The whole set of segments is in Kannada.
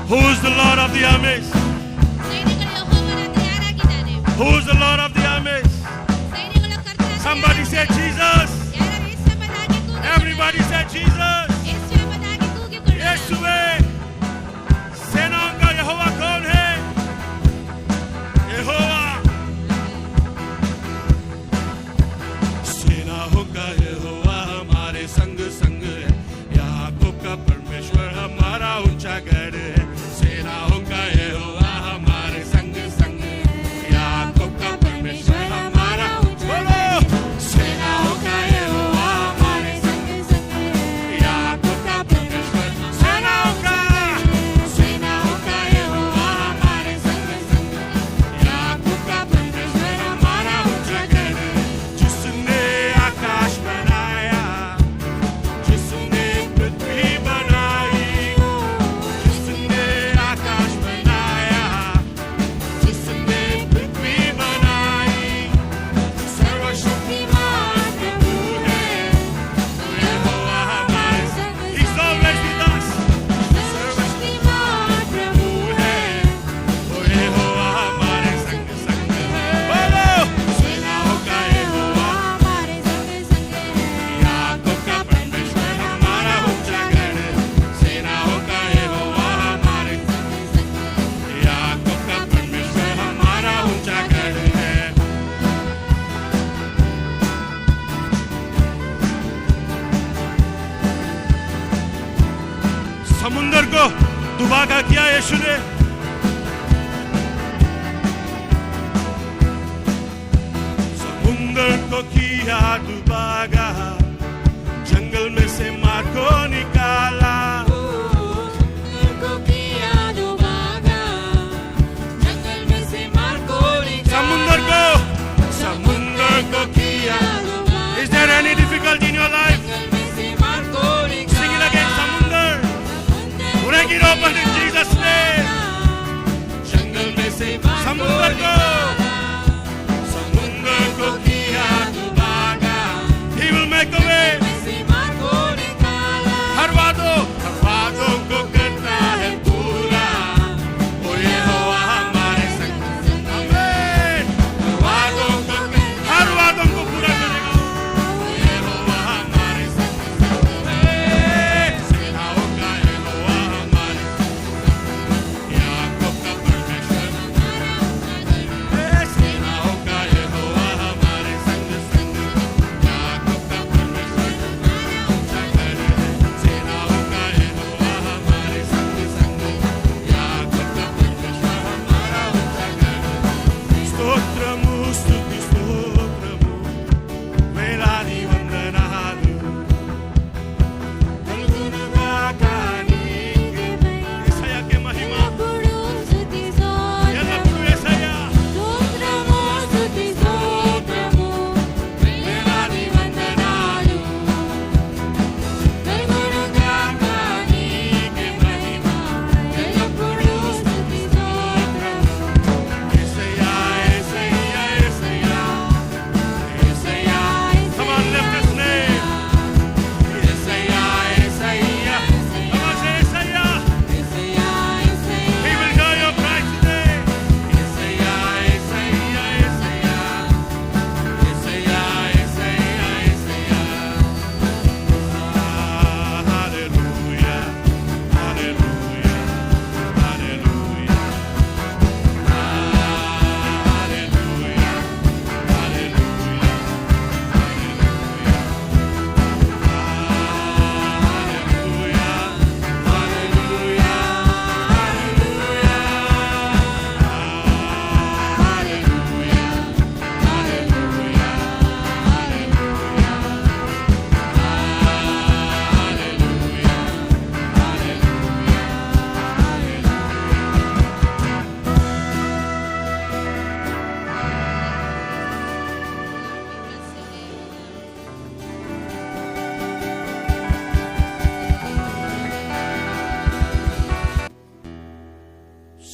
Who is the Lord of the armies? Who is the Lord of the armies? Somebody say Jesus. Everybody say Jesus. यीशुवे सेनाओं का यहोवा कौन है? यहोवा सेनाओं का यहोवा हमारे संग संग है। याकूब का परमेश्वर हमारा ऊंचा गढ़ है। सेनाओं का यहोवा हमारे संग संग है। याकूब का परमेश्वर हमारा बोलो सेनाओं का यहोवा हमारे संग संग है। याकूब का परमेश्वर सेनाओं का यहोवा हमारे संग संग है। याकूब का परमेश्वर हमारा ऊंचा गढ़ है। जिसने आकाश बनाया, जिसने पृथ्वी बनाई, जिसने आकाश बनाया, जिसने पृथ्वी बनाई, सर्वशक्तिमान प्रभु है। यहोवा हमारे संग He's always with us. सर्वशक्तिमान प्रभु है। यहोवा हमारे संग संग है। बोलो सेनाओं का यहोवा हमारे संग संग है। याकूब का परमेश्वर हमारा ऊंचा गढ़ है। सेनाओं का यहोवा हमारे संग संग है। याकूब का परमेश्वर हमारा ऊंचा गढ़ है। समुंदर को दुबागा किया यीशु ने। समुंदर को किया दुबागा, जंगल में से मार को निकाला। समुंदर को किया। Is there any difficulty in your life? Sing it again, समुंदर break it open in Jesus' name. जंगल में से समुंदर को किया दुबागा। He will make a way. हर वादों को करता है पूरा। ओ यहोवा हमारे संग संग है। हर वादों को पूरा करेगा। ओ यहोवा हमारे संग संग है। सेनाओं का यहोवा हमारे संग संग है। याकूब का परमेश्वर हमारा ऊंचा गढ़ है। सेनाओं का यहोवा हमारे संग संग है। याकूब का परमेश्वर हमारा ऊंचा गढ़ है। सेनाओं का यहोवा हमारे संग संग है। याकूब का परमेश्वर हमारा ऊंचा गढ़ है। స్తోత్రము స్తుతి స్తోత్రము వేలాది వందనాలు కలుగునుగా నీకే యేసయ్యకే మహిమ ఎల్లప్పుడూ యేసయ్య వేలాది వందనాలు కలుగునుగా నీకే మహిమ ఎల్లప్పుడూ స్తుతి స్తోత్రము యేసయ్య యేసయ్య యేసయ్య యేసయ్య Come on, lift his name. Yesayya Yesayya Come on, say Yesayya. He will hear your cry today. Yesayya Yesayya Yesayya Yesayya Yesayya Yesayya Hallelujah, hallelujah, hallelujah, hallelujah,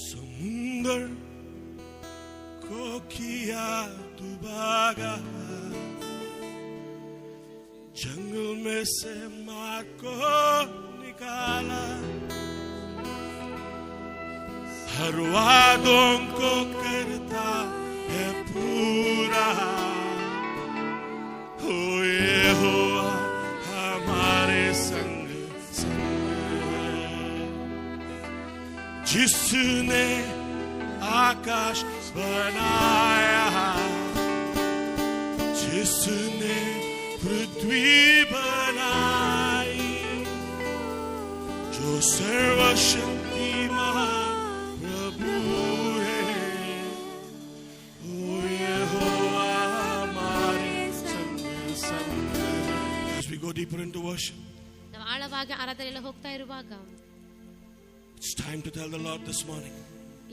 समुंदर को किया दुबागा, जंगल में से मार को निकाला। हर वादों को करता है पूरा। हो यहोवा हमारे संग संग। जिसने आकाश बनाया, जिसने पृथ्वी बनाई, जो सर्वशक्तिमान प्रभु है, वो यहोवा हमारे संग संग। As we go deeper into worship, ನಾವು ಆಳವಾಗಿ ಆರಾಧನೆಯಲ್ಲಿ ಹೋಗ್ತಾ ಇರುವಾಗ it's time to tell the Lord this morning,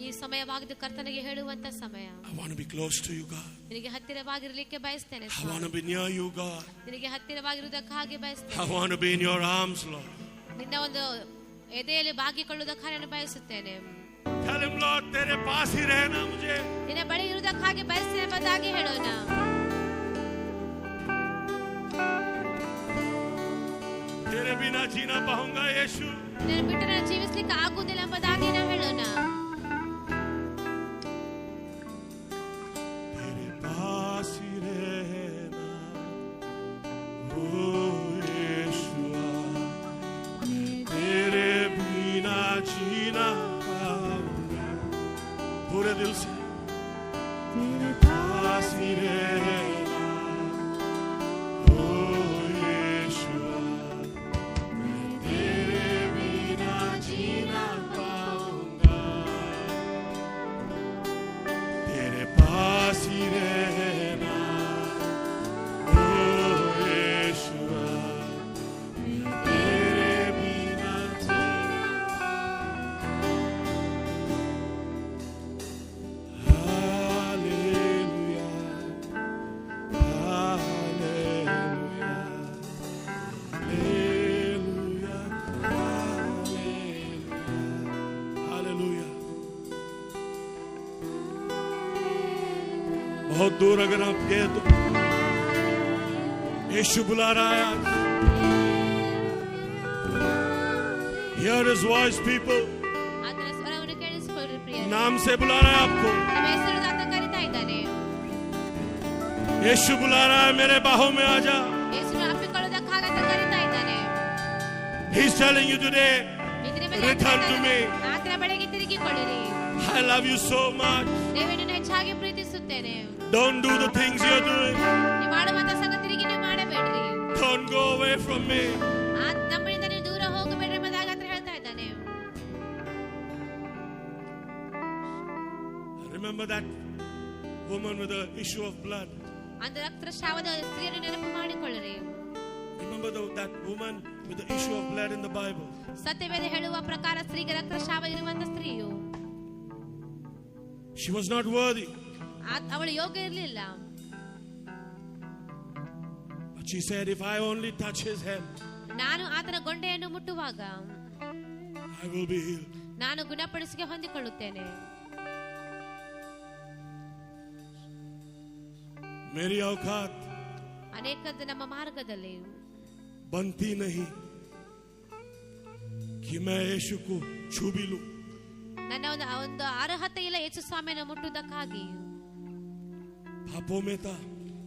ಈ ಸಮಯವಾಗಿದೆ ಕರ್ತನಿಗೆ ಹೇಳುವಂತ ಸಮಯ. I want to be close to you, God. ನಿನಗೆ ಹತ್ತಿರವಾಗಿರಲಿಕ್ಕೆ ಬಯಸ್ತೇನೆ I want to be near you, God. ನಿನಗೆ ಹತ್ತಿರವಾಗಿರುವುದಕ್ಕಾಗಿ ಬಯಸ್ತೇನೆ. I want to be in your arms, Lord. ನಿನ್ನ ಒಂದು ಎದೆಯಲ್ಲಿ ಬಾಗಿಕೊಳ್ಳುವುದಕ್ಕಾಗಿ ನಾನು ಬಯಸುತ್ತೇನೆ. Tell him, Lord, तेरे पास ही रहना मुझे. ನಿನ್ನ ಬಳಿ ಇರುವುದಕ್ಕಾಗಿ ಬಯಸ್ತೇನೆ ಎಂಬುದಾಗಿ ಹೇಳೋಣ. तेरे बिना जीना पाऊंगा यीशु. ನಿನ್ನ ಬಿಟ್ಟು ನಾನು ಜೀವಿಸಲಿಕ್ಕೆ ಆಗುವುದಿಲ್ಲ ಎಂಬುದಾಗಿ ನಾವು ಹೇಳೋಣ. तेरे पास ही रहना ओ यीशुआ, तेरे बिना जीना पाऊंगा. पूरे दिल से तेरे पास ही रहना ओ यीशुआ, तेरे बिना जीना पाऊंगा. तेरे पास ही रहना ओ यीशुआ, तेरे बिना हालेलुया हालेलुया हालेलुया हालेलुया. बहुत दूर अगर आप गए तो यीशु बुला रहा है आज. Hear his voice, people. ಆತನ ಸ್ವರವನ್ನು ಕೇಳಿಸಿಕೊಳ್ಳ್ರಿ ಪ್ರಿಯರೇ. नाम से बुला रहा है आपको. ನಿಮ್ಮ ಹೆಸರು ಆತ ಕರೀತಾ ಇದ್ದಾನೆ. यीशु बुला रहा है, मेरे बाहों में आ जा. ಯೇಸುವನ್ನು ಅಪ್ಪಿಕೊಳ್ಳುವುದಕ್ಕಾಗಿ ಆತ ಕರೀತಾ ಇದ್ದಾನೆ. He's telling you today, ಇದರ ಮೇಲೆ return to me. ಆತನ ಬಳಿಗೆ ತಿರುಗಿಕೊಳ್ಳಿರಿ. I love you so much. ದೇವರನ್ನು ಹೆಚ್ಚಾಗಿ ಪ್ರೀತಿಸುತ್ತೇನೆ. Don't do the things you're doing. ನೀವು ಮಾಡುವಂತ ಸಂಗತಿಗೆ ನೀವು ಮಾಡಬೇಡ್ರಿ. Don't go away from me. ನಮ್ಮಿಂದ ನೀವು ದೂರ ಹೋಗಬೇಡ್ರಿ ಎಂಬುದಾಗಿ ಆತ ಹೇಳ್ತಾ ಇದ್ದಾನೆ. Remember that woman with the issue of blood. அந்த ರಕ್ತಸ್ರಾವದ ಸ್ತ್ರೀಯನ್ನು ನೆನಪು ಮಾಡಿಕೊಳ್ಳಿರಿ. Remember that woman with the issue of blood in the Bible. ಸತ್ಯವೇದ ಹೇಳುವ ಪ್ರಕಾರ ಸ್ತ್ರೀಗೆ ರಕ್ತಸ್ರಾವ ಇರುವಂತ ಸ್ತ್ರೀಯು She was not worthy. ಅವಳು ಯೋಗ್ಯ ಇರಲಿಲ್ಲ. But she said, if I only touch his hem, ನಾನು ಆತನ ಗೊಂಡೆಯನ್ನು ಮುಟ್ಟುವಾಗ I will be healed. ನಾನು ಗುಣಪಡಿಸಿಗೆ ಹೊಂದಿಕೊಳ್ಳುತ್ತೇನೆ. मेरी औकात ಅನೇಕದ್ದು ನಮ್ಮ ಮಾರ್ಗದಲ್ಲಿ बनती नहीं कि मैं यीशु को छू भी लूं. ನನ್ನ ಒಂದು ಅರ್ಹತೆ ಇಲ್ಲ ಯೇಸು ಸ್ವಾಮಿಯನ್ನು ಮುಟ್ಟುವುದಕ್ಕಾಗಿ. पापों में था,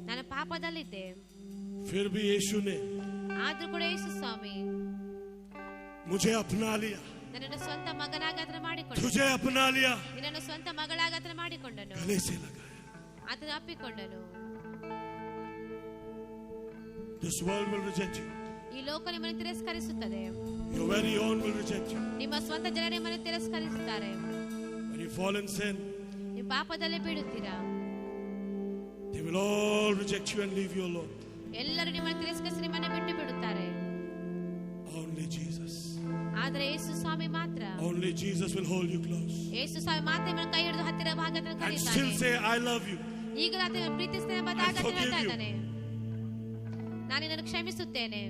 ನಾನು ಪಾಪದಲ್ಲಿದ್ದೆ. फिर भी यीशु ने ಆದ್ರೂ ಕೂಡ ಯೇಸು ಸ್ವಾಮಿ मुझे अपना लिया. ನನ್ನನ್ನು ಸ್ವಂತ ಮಗನಾಗಿ ಆತನ ಮಾಡಿಕೊಂಡನು. तुझे अपना लिया. ನಿನ್ನನ್ನು ಸ್ವಂತ ಮಗಳಾಗಿ ಆತನ ಮಾಡಿಕೊಂಡನು. गले से लगाया. ಆತನ ಅಪ್ಪಿಕೊಂಡನು. This world will reject you. ಈ ಲೋಕ ನಿಮ್ಮನ್ನು ತಿರಸ್ಕರಿಸುತ್ತದೆ. Your very own will reject you. ನಿಮ್ಮ ಸ್ವಂತ ಜನರೇ ನಿಮ್ಮನ್ನು ತಿರಸ್ಕರಿಸುತ್ತಾರೆ. When you fall in sin, ನೀವು ಪಾಪದಲ್ಲಿ ಬೀಳುತ್ತೀರಾ. they will all reject you and leave you alone. ಎಲ್ಲರೂ ನಿಮ್ಮನ್ನು ತಿರಸ್ಕರಿಸಿ ನಿಮ್ಮನ್ನು ಬಿಟ್ಟು ಬಿಡುತ್ತಾರೆ. Only Jesus. ಆದರೆ ಯೇಸು ಸ್ವಾಮಿ ಮಾತ್ರ. Only Jesus will hold you close. ಯೇಸು ಸ್ವಾಮಿ ಮಾತ್ರ ನಿಮ್ಮನ್ನು ಕೈ ಹಿಡಿದು ಹತ್ತಿರ ಭಾಗದಲ್ಲಿ And ಕರೀತಾನೆ. still say, I love you. ಈಗ ಆತನ ಪ್ರೀತಿಸ್ತೇನೆ ಎಂಬುದಾಗಿ ಆತ ಹೇಳ್ತಾ ಇದ್ದಾನೆ. ನಾನು ನಿನ್ನನ್ನು ಕ್ಷಮಿಸುತ್ತೇನೆ.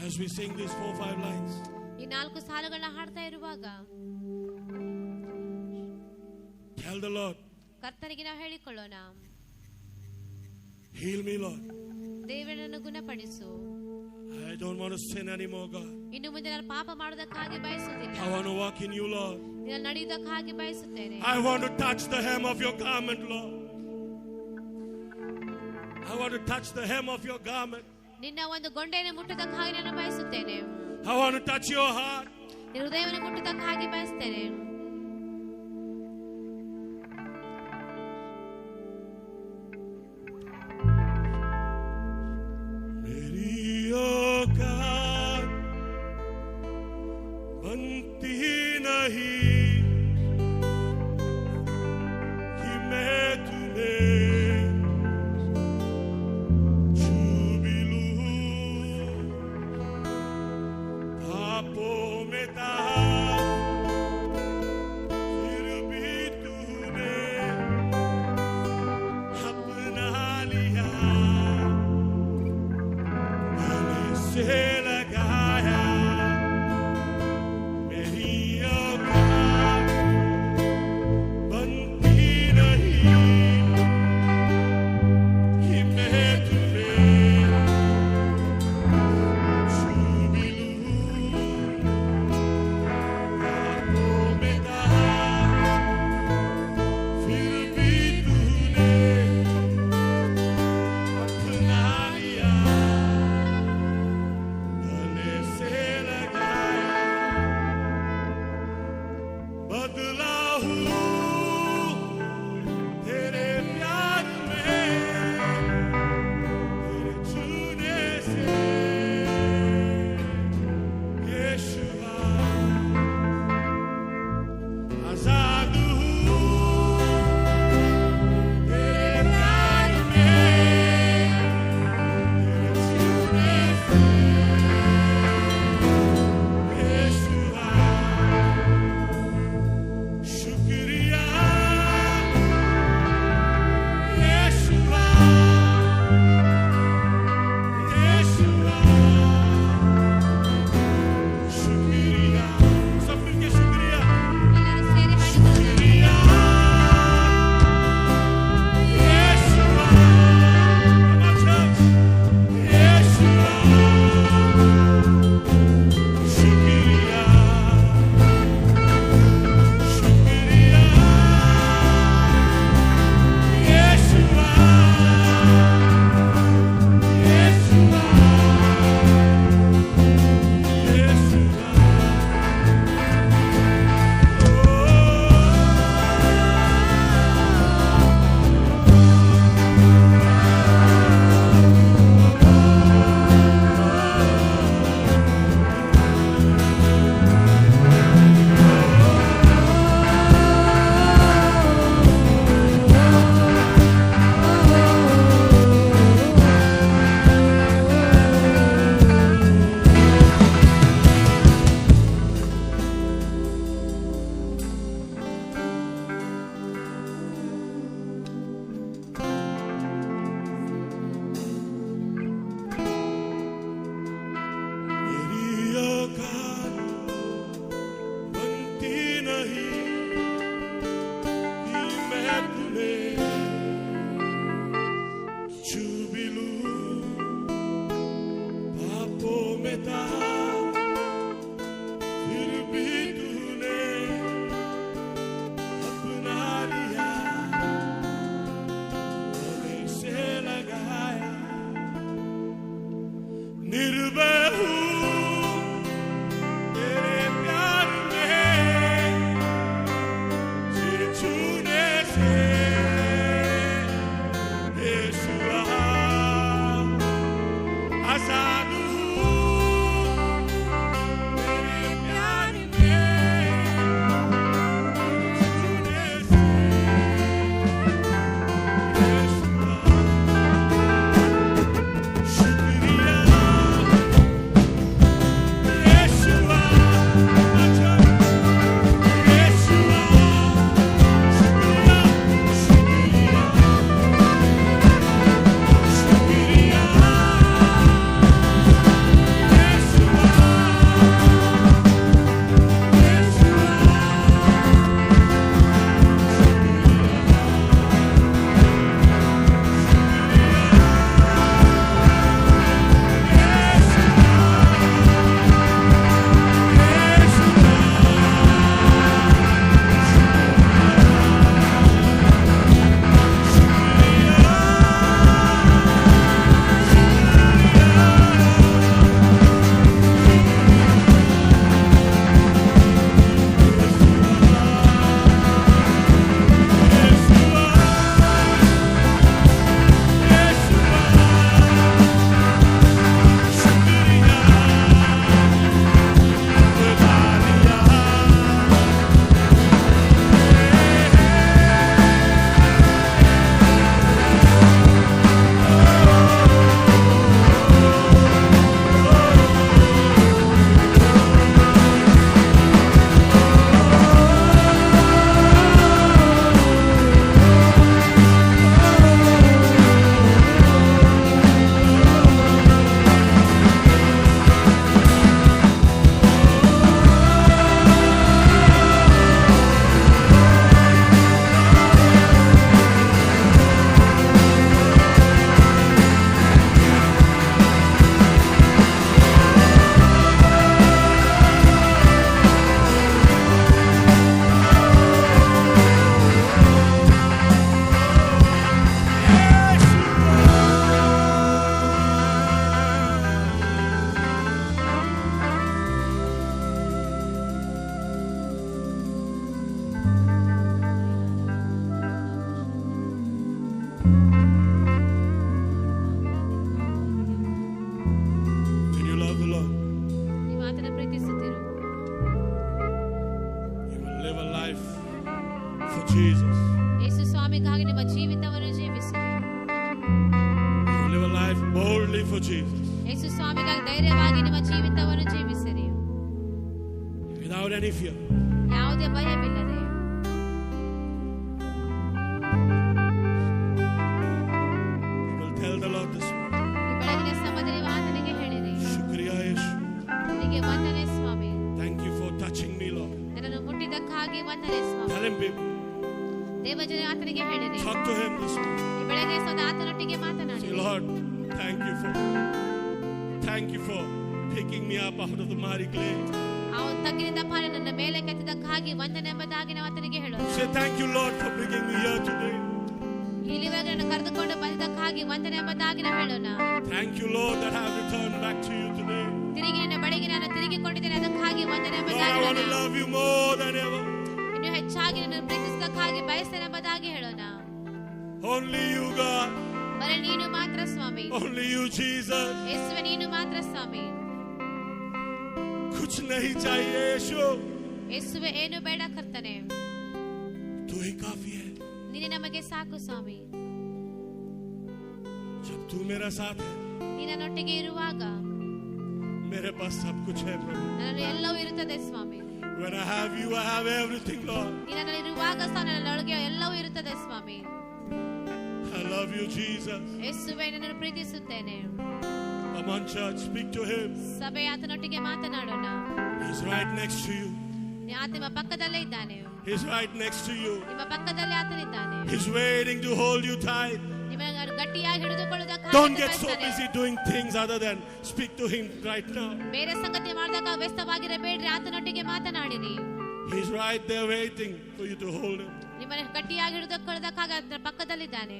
As we sing these 4-5 lines, ಈ 4 ಸಾಲುಗಳನ್ನ ಹಾಡ್ತಾ ಇರುವಾಗ tell the Lord, ಕರ್ತನಿಗೆ ನಾವು ಹೇಳಿಕೊಳ್ಳೋಣ, heal me, Lord. ದೇವರನ್ನು ಗುಣಪಡಿಸು. I I don't want to sin anymore, God. ಇನ್ನು ಮುಂದೆ ನಾನು ಪಾಪ ಮಾಡೋದಕ್ಕಾಗಿ ಬಯಸುವುದಿಲ್ಲ. I want to walk in you, Lord. ನಾನು ನಡೆಯುವುದಕ್ಕಾಗಿ ಬಯಸುತ್ತೇನೆ. I want to touch the hem of your garment, Lord. I want to touch the hem of your garment. ನಿನ್ನ ಒಂದು ಗೊಂಡೆಯನ್ನು ಮುಟ್ಟುವುದಕ್ಕಾಗಿ ನಾನು ಬಯಸುತ್ತೇನೆ. I want to touch your heart. ನಿನ್ನ ಹೃದಯವನ್ನು ಮುಟ್ಟುವುದಕ್ಕಾಗಿ ಬಯಸುತ್ತೇನೆ. मेरी औकात बनती नहीं कि मैं तुम्हें छू भी लूं. पापों में दाग फिर भी तूने अपना लिया. से लगाया मेरी औकात बनती नहीं कि मैं तुम्हें छू भी लूं. पापों में दाग फिर भी तूने अपना लिया. से लगाया बदला हूँ तेरे प्यार में तेरे छूने से. यीशुआ आजाद हूँ तेरे प्यार में तेरे छूने से. शुक्रिया यीशुआ यीशुआ शुक्रिया. सब मिलके शुक्रिया. ಎಲ್ಲರೂ ಸೇರಿ ಹಾಡಿಕೊಳ್ಳೋಣ. शुक्रिया यीशुआ. यीशुआ शुक्रिया. निर्भय हूँ तेरे प्यार में तेरे छूने से. यीशुआ आजाद हूँ तेरे प्यार में छूने से. यीशुआ शुक्रिया Jesus. ಯೇಸು ಸ್ವಾಮಿಗಾಗಿ ನಿಮ್ಮ ಜೀವಿತವನ್ನು ಜೀವಿಸಿರಿ. You live a life boldly for Jesus. ಯೇಸು ಸ್ವಾಮಿಗಾಗಿ ಧೈರ್ಯವಾಗಿ ನಿಮ್ಮ ಜೀವಿತವನ್ನು ಜೀವಿಸಿರಿ. Without any fear. ಯಾವುದೇ ಭಯವಿಲ್ಲದೆ. You will tell the Lord this morning. ಈ ಬೆಳಗಿನ ಸಮಯದಲ್ಲಿ ಆತನಿಗೆ ಹೇಳಿರಿ. Shukriya Yeshu. ನಿನಗೆ ವಂದನೆ ಸ್ವಾಮಿ. Thank you for touching me, Lord. ನನ್ನನ್ನು ಮುಟ್ಟಿದ್ದಕ್ಕಾಗಿ ವಂದನೆ ಸ್ವಾಮಿ. Tell him, baby. ದೇವಜನ ಆತನಿಗೆ ಹೇಳಿರಿ. Talk to him this morning. ಈ ಬೆಳಗ್ಗೆ ಸದಾ ಆತನೊಟ್ಟಿಗೆ ಮಾತನಾಡಿ. Say, Lord, thank you for picking me up out of the miry clay. ಅವನು ತಗ್ಗಿನಿಂದ ಪಾಲು ನನ್ನ ಮೇಲೆ ಕೆತ್ತಿದ್ದಕ್ಕಾಗಿ ವಂದನೆ ಎಂಬುದಾಗಿ ನಾವು ಆತನಿಗೆ ಹೇಳೋಣ. Say, thank you, Lord, for bringing me here today. ಇಲ್ಲಿವರೆಗೆ ನನ್ನ ಕರೆದುಕೊಂಡು ಬಂದಿದ್ದಕ್ಕಾಗಿ ವಂದನೆ ಎಂಬುದಾಗಿ ನಾವು ಹೇಳೋಣ. Thank you, Lord, that I have returned back to you today. ತಿರುಗಿ ನಿನ್ನ ಬಳಿಗೆ ನಾನು ತಿರುಗಿಕೊಂಡಿದ್ದೇನೆ, ಅದಕ್ಕಾಗಿ ವಂದನೆ Lord, ಎಂಬುದಾಗಿ I want to love you more than ever. ಇನ್ನು ಹೆಚ್ಚಾಗಿ ನನ್ನನ್ನು ಪ್ರೀತಿಸಿದ್ದಕ್ಕಾಗಿ ಬಯಸ್ತೇನೆ ಎಂಬುದಾಗಿ ಹೇಳೋಣ. Only you, God. ಬರೀ ನೀನು ಮಾತ್ರ ಸ್ವಾಮಿ. Only you, Jesus. ಯೇಸುವೆ ನೀನು ಮಾತ್ರ ಸ್ವಾಮಿ. कुछ नहीं चाहिए यीशु. ಯೇಸುವೆ ಏನು ಬೇಡ ಕರ್ತನೆ, तू ही काफी है. ನೀನೇ ನಮಗೆ ಸಾಕು ಸ್ವಾಮಿ. जब तू मेरा साथ है, ನೀನು ನನ್ನೊಟ್ಟಿಗೆ ಇರುವಾಗ मेरे पास सब कुछ है प्रभु. ನನ್ನಲ್ಲಿ ಎಲ್ಲವೂ ಇರುತ್ತದೆ ಸ್ವಾಮಿ. When I have you, I have everything, Lord. ನೀನು ನನ್ನಲ್ಲಿ ಇರುವಾಗ ನನ್ನೊಳಗೆ ಎಲ್ಲವೂ ಇರುತ್ತದೆ ಸ್ವಾಮಿ. I love you, Jesus. ಯೇಸುವೆ ನನ್ನನ್ನು ಪ್ರೀತಿಸುತ್ತೇನೆ. Come on, church, speak to him. ಸಭೆ ಆತನೊಟ್ಟಿಗೆ ಮಾತನಾಡೋಣ. He's right next to you. ಆತ ನಿಮ್ಮ ಪಕ್ಕದಲ್ಲೇ ಇದ್ದಾನೆ. He's right next to you. ನಿಮ್ಮ ಪಕ್ಕದಲ್ಲೇ ಆತನಿದ್ದಾನೆ. He's waiting to hold you tight. ನಿಮ್ಮನ್ನು ಗಟ್ಟಿಯಾಗಿ ಹಿಡಿದುಕೊಳ್ಳುವುದಕ್ಕಾಗಿ Don't get so ಬಯಸ್ತಾನೆ. busy doing things other than speak to him right now. ಬೇರೆ ಸಂಗತಿ ಮಾಡಿದಾಗ ವ್ಯಸ್ತವಾಗಿರಬೇಡ್ರಿ, ಆತನೊಟ್ಟಿಗೆ ಮಾತನಾಡಿರಿ. He's right there waiting for you to hold him. ನಿಮ್ಮನ್ನು ಗಟ್ಟಿಯಾಗಿ ಹಿಡಿದುಕೊಳ್ಳುವುದಕ್ಕಾಗಿ ಆತನ ಪಕ್ಕದಲ್ಲಿದ್ದಾನೆ.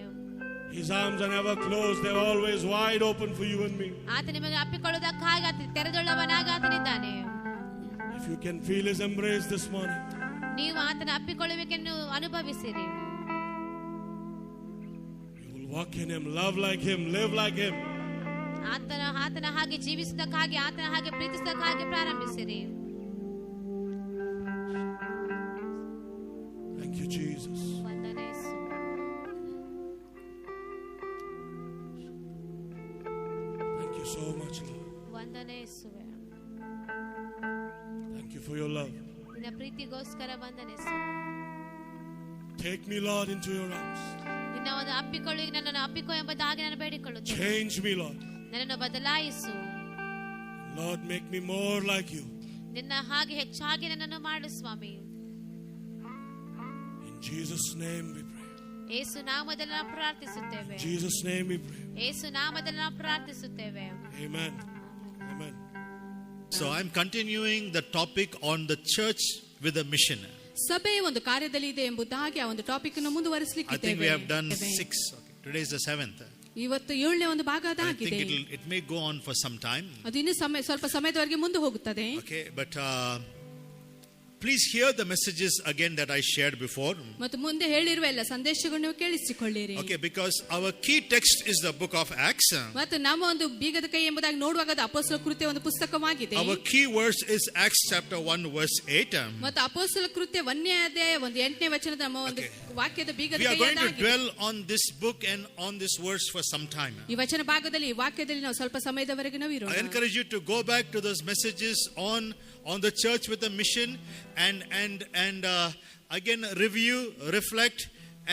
His arms are never closed. They're always wide open for you and me. ಆತ ನಿಮಗೆ ಅಪ್ಪಿಕೊಳ್ಳುವುದಕ್ಕಾಗಿ ಆತ ತೆರೆದುಳ್ಳವನಾಗಿ ಆತನಿದ್ದಾನೆ. If you can feel his embrace this morning, ನೀವು ಆತನ ಅಪ್ಪಿಕೊಳ್ಳುವಿಕೆಯನ್ನು ಅನುಭವಿಸಿರಿ. you will walk in him, love like him, live like him. ಆತನ ಹಾಗೆ ಜೀವಿಸುವುದಕ್ಕಾಗಿ, ಆತನ ಹಾಗೆ ಪ್ರೀತಿಸುವುದಕ್ಕಾಗಿ ಪ್ರಾರಂಭಿಸಿರಿ. Thank you, Jesus. ವಂದನೆ ಯೇಸುವೆ. Thank you so much, Lord. ವಂದನೆ ಯೇಸುವೆ. Thank you for your love. ನಿನ್ನ ಪ್ರೀತಿಗೋಸ್ಕರ ವಂದನೆ ಯೇಸುವೆ. Take me, Lord, into your arms. ನಿನ್ನ ಒಂದು ಅಪ್ಪಿಕೊಳ್ಳಿ, ನನ್ನನ್ನು ಅಪ್ಪಿಕೊ ಎಂಬುದಾಗಿ ನಾನು ಬೇಡಿಕೊಳ್ಳುತ್ತೇನೆ. Change me, Lord. ನನ್ನನ್ನು ಬದಲಾಯಿಸು. Lord, make me more like you. ನಿನ್ನ ಹಾಗೆ ಹೆಚ್ಚಾಗಿ ನನ್ನನ್ನು ಮಾಡು ಸ್ವಾಮಿ. In Jesus' name we pray. ಯೇಸು ನಾಮದಲ್ಲಿ ನಾವು ಪ್ರಾರ್ಥಿಸುತ್ತೇವೆ. In Jesus' name we pray. ಯೇಸು ನಾಮದಲ್ಲಿ ನಾವು ಪ್ರಾರ್ಥಿಸುತ್ತೇವೆ. Amen. Amen. So I'm continuing the topic on the church with a mission. ಸಭೆ ಒಂದು ಕಾರ್ಯದಲ್ಲಿ ಇದೆ ಎಂಬುದಾಗಿ ಆ ಒಂದು ಟಾಪಿಕ್ ಅನ್ನು I think we ಮುಂದುವರಿಸಲಿಕ್ಕಿದ್ದೇವೆ. have done 6. Okay. Today is the 7th. ಇವತ್ತು 7ನೇ ಒಂದು ಭಾಗ I ಅದಾಗಿದೆ. think it may go on for some time. ಅದು ಇನ್ನು ಸ್ವಲ್ಪ ಸಮಯದವರೆಗೆ ಮುಂದೆ ಹೋಗುತ್ತದೆ. Okay, but please hear the messages again that I shared before. ಮತ್ತು ಮುಂದೆ ಹೇಳಿರುವ ಎಲ್ಲ ಸಂದೇಶಗಳನ್ನು ನೀವು ಕೇಳಿಸಿಕೊಳ್ಳಿರಿ. Okay, because our key text is the book of Acts. ಮತ್ತು ನಮ್ಮ ಒಂದು ಬೀಗದ ಕೈ ಎಂಬುದಾಗಿ ನೋಡುವಾಗ ಅದು ಅಪೊಸ್ತಲ ಕೃತ್ಯ ಒಂದು ಪುಸ್ತಕವಾಗಿದೆ. Our key verse is Acts chapter 1 verse 8. ಮತ್ತು ಅಪೊಸ್ತಲ ಕೃತ್ಯ 1ನೇ ಅಧ್ಯಾಯ 8ನೇ ವಚನದ ನಮ್ಮ ಒಂದು ವಾಕ್ಯದ ಬೀಗದ We are ಕೈ going to ಅದಾಗಿದೆ. dwell on this book and on this verse for some time. ಈ ವಚನ ಭಾಗದಲ್ಲಿ ಈ ವಾಕ್ಯದಲ್ಲಿ ನಾವು ಸ್ವಲ್ಪ ಸಮಯದವರೆಗೆ ನಾವು ಇರೋಣ. I encourage you to go back to those messages on the church with a mission and again review, reflect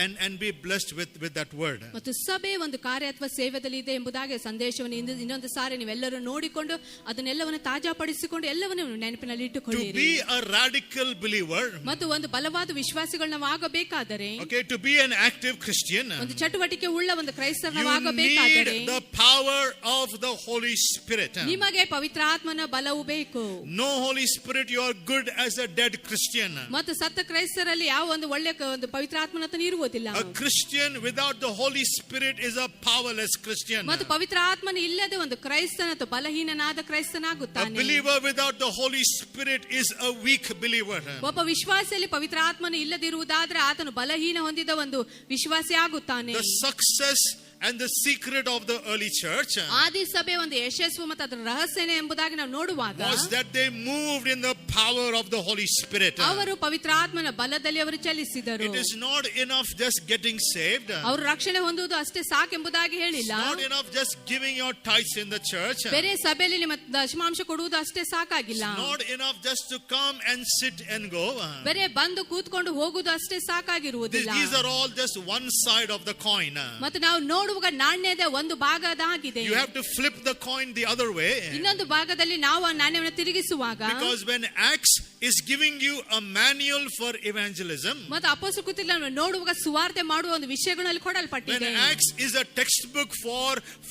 and be blessed with that word. ಮತ್ತು ಸಭೆ ಒಂದು ಕಾರ್ಯ ಅಥವಾ ಸೇವೆಯಲ್ಲಿ ಇದೆ ಎಂಬುದಾಗಿ ಸಂದೇಶವನ್ನು ಇನ್ನೊಂದು ಸಾರಿ ನೀವೆಲ್ಲರೂ ನೋಡಿಕೊಂಡು ಅದನ್ನೆಲ್ಲವನ್ನು ತಾಜಾಪಡಿಸಿಕೊಂಡು ಎಲ್ಲವನ್ನು ನೆನಪಿನಲ್ಲಿ To ಇಟ್ಟುಕೊಳ್ಳಿರಿ. be a radical believer, ಮತ್ತು ಒಂದು ಬಲವಾದ ವಿಶ್ವಾಸಿಗಳು ನಾವು ಆಗಬೇಕಾದರೆ, okay, to be an active Christian, ಒಂದು ಚಟುವಟಿಕೆ ಉಳ್ಳ ಒಂದು ಕ್ರೈಸ್ತರು ನಾವು you ಆಗಬೇಕಾದರೆ need the power of the Holy Spirit. ನಿಮಗೆ ಪವಿತ್ರಾತ್ಮನ ಬಲವು ಬೇಕು. No Holy Spirit, you are good as a dead Christian. ಮತ್ತು ಸತ್ತ ಕ್ರೈಸ್ತರಲ್ಲಿ ಯಾವ ಒಂದು ಒಳ್ಳೆ ಒಂದು ಪವಿತ್ರಾತ್ಮನ ಇರುವುದಿಲ್ಲ. A Christian without the Holy Spirit is a powerless Christian. ಮತ್ತು ಪವಿತ್ರಾತ್ಮನ ಇಲ್ಲದೆ ಒಂದು ಕ್ರೈಸ್ತನ ಅಥವಾ ಬಲಹೀನನಾದ A ಕ್ರೈಸ್ತನಾಗುತ್ತಾನೆ. believer without the Holy Spirit is a weak believer. ಒಬ್ಬ ವಿಶ್ವಾಸಿಯಲ್ಲಿ ಪವಿತ್ರಾತ್ಮನ ಇಲ್ಲದಿರುವುದಾದ್ರೆ ಆತನು ಬಲಹೀನ ಹೊಂದಿದ ಒಂದು ವಿಶ್ವಾಸಿ ಆಗುತ್ತಾನೆ. The success and the secret of the early church ಆದಿ ಸಭೆ ಒಂದು ಯಶಸ್ಸು ಮತ್ತು ಅದರ ರಹಸ್ಯನೇ ಎಂಬುದಾಗಿ ನಾವು ನೋಡುವಾಗ was that they moved in the power of the Holy Spirit. ಅವರು ಪವಿತ್ರಾತ್ಮನ ಬಲದಲ್ಲಿ ಅವರು ಚಲಿಸಿದರು. It is not enough just getting saved. ಅವರು ರಕ್ಷಣೆ ಹೊಂದುವುದು ಅಷ್ಟೇ ಸಾಕೆಂಬುದಾಗಿ ಹೇಳಿಲ್ಲ. Not enough just giving your tithes in the church. ಬೇರೆ ಸಭೆಯಲ್ಲಿ ನಿಮ್ಮ ದಶಮಾಂಶ ಕೊಡುವುದು ಅಷ್ಟೇ ಸಾಕಾಗಿಲ್ಲ. Not enough just to come and sit and go. ಬೇರೆ ಬಂದು ಕೂತ್ಕೊಂಡು ಹೋಗುವುದು ಅಷ್ಟೇ ಸಾಕಾಗಿರುವುದಿಲ್ಲ. These are all just one side of the coin. ಮತ್ತು ನಾವು ನೋಡುವಾಗ ನಾಣ್ಯದ ಒಂದು ಭಾಗದಾಗಿದೆ. You have to flip the coin the other way. ಇನ್ನೊಂದು ಭಾಗದಲ್ಲಿ ನಾವು ಆ ನಾಣ್ಯವನ್ನು ತಿರುಗಿಸುವಾಗ Because when Acts is giving you a manual for evangelism, ಮತ್ತು ಅಪೊಸ್ತಲ ಕೃತ್ಯಗಳನ್ನು ನೋಡುವಾಗ ಸುವಾರ್ತೆ ಮಾಡುವ ಒಂದು ವಿಷಯಗಳಲ್ಲಿ ಕೊಡಲ್ಪಟ್ಟಿದೆ. when Acts is a textbook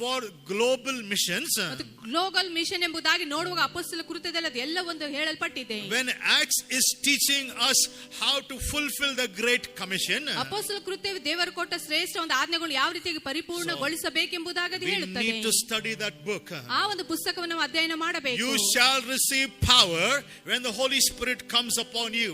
for global missions, ಮತ್ತು ಗ್ಲೋಬಲ್ ಮಿಷನ್ ಎಂಬುದಾಗಿ ನೋಡುವಾಗ ಅಪೊಸ್ತಲ ಕೃತ್ಯದಲ್ಲಿ ಅದೆಲ್ಲ ಒಂದು ಹೇಳಲ್ಪಟ್ಟಿದೆ. when Acts is teaching us how to fulfill the great commission, ಅಪೊಸ್ತಲ ಕೃತ್ಯವು ದೇವರು ಕೊಟ್ಟ ಶ್ರೇಷ್ಠ ಒಂದು ಆಜ್ಞೆಗಳು ಯಾವ ರೀತಿಯಾಗಿ ಪರಿಪೂರ್ಣಗೊಳಿಸಬೇಕೆಂಬುದಾಗಿ ಅದು we ಹೇಳುತ್ತದೆ. need to study that book. ಆ ಒಂದು ಪುಸ್ತಕವನ್ನು ನಾವು ಅಧ್ಯಯನ ಮಾಡಬೇಕು. You shall receive power when the Holy Spirit comes upon you.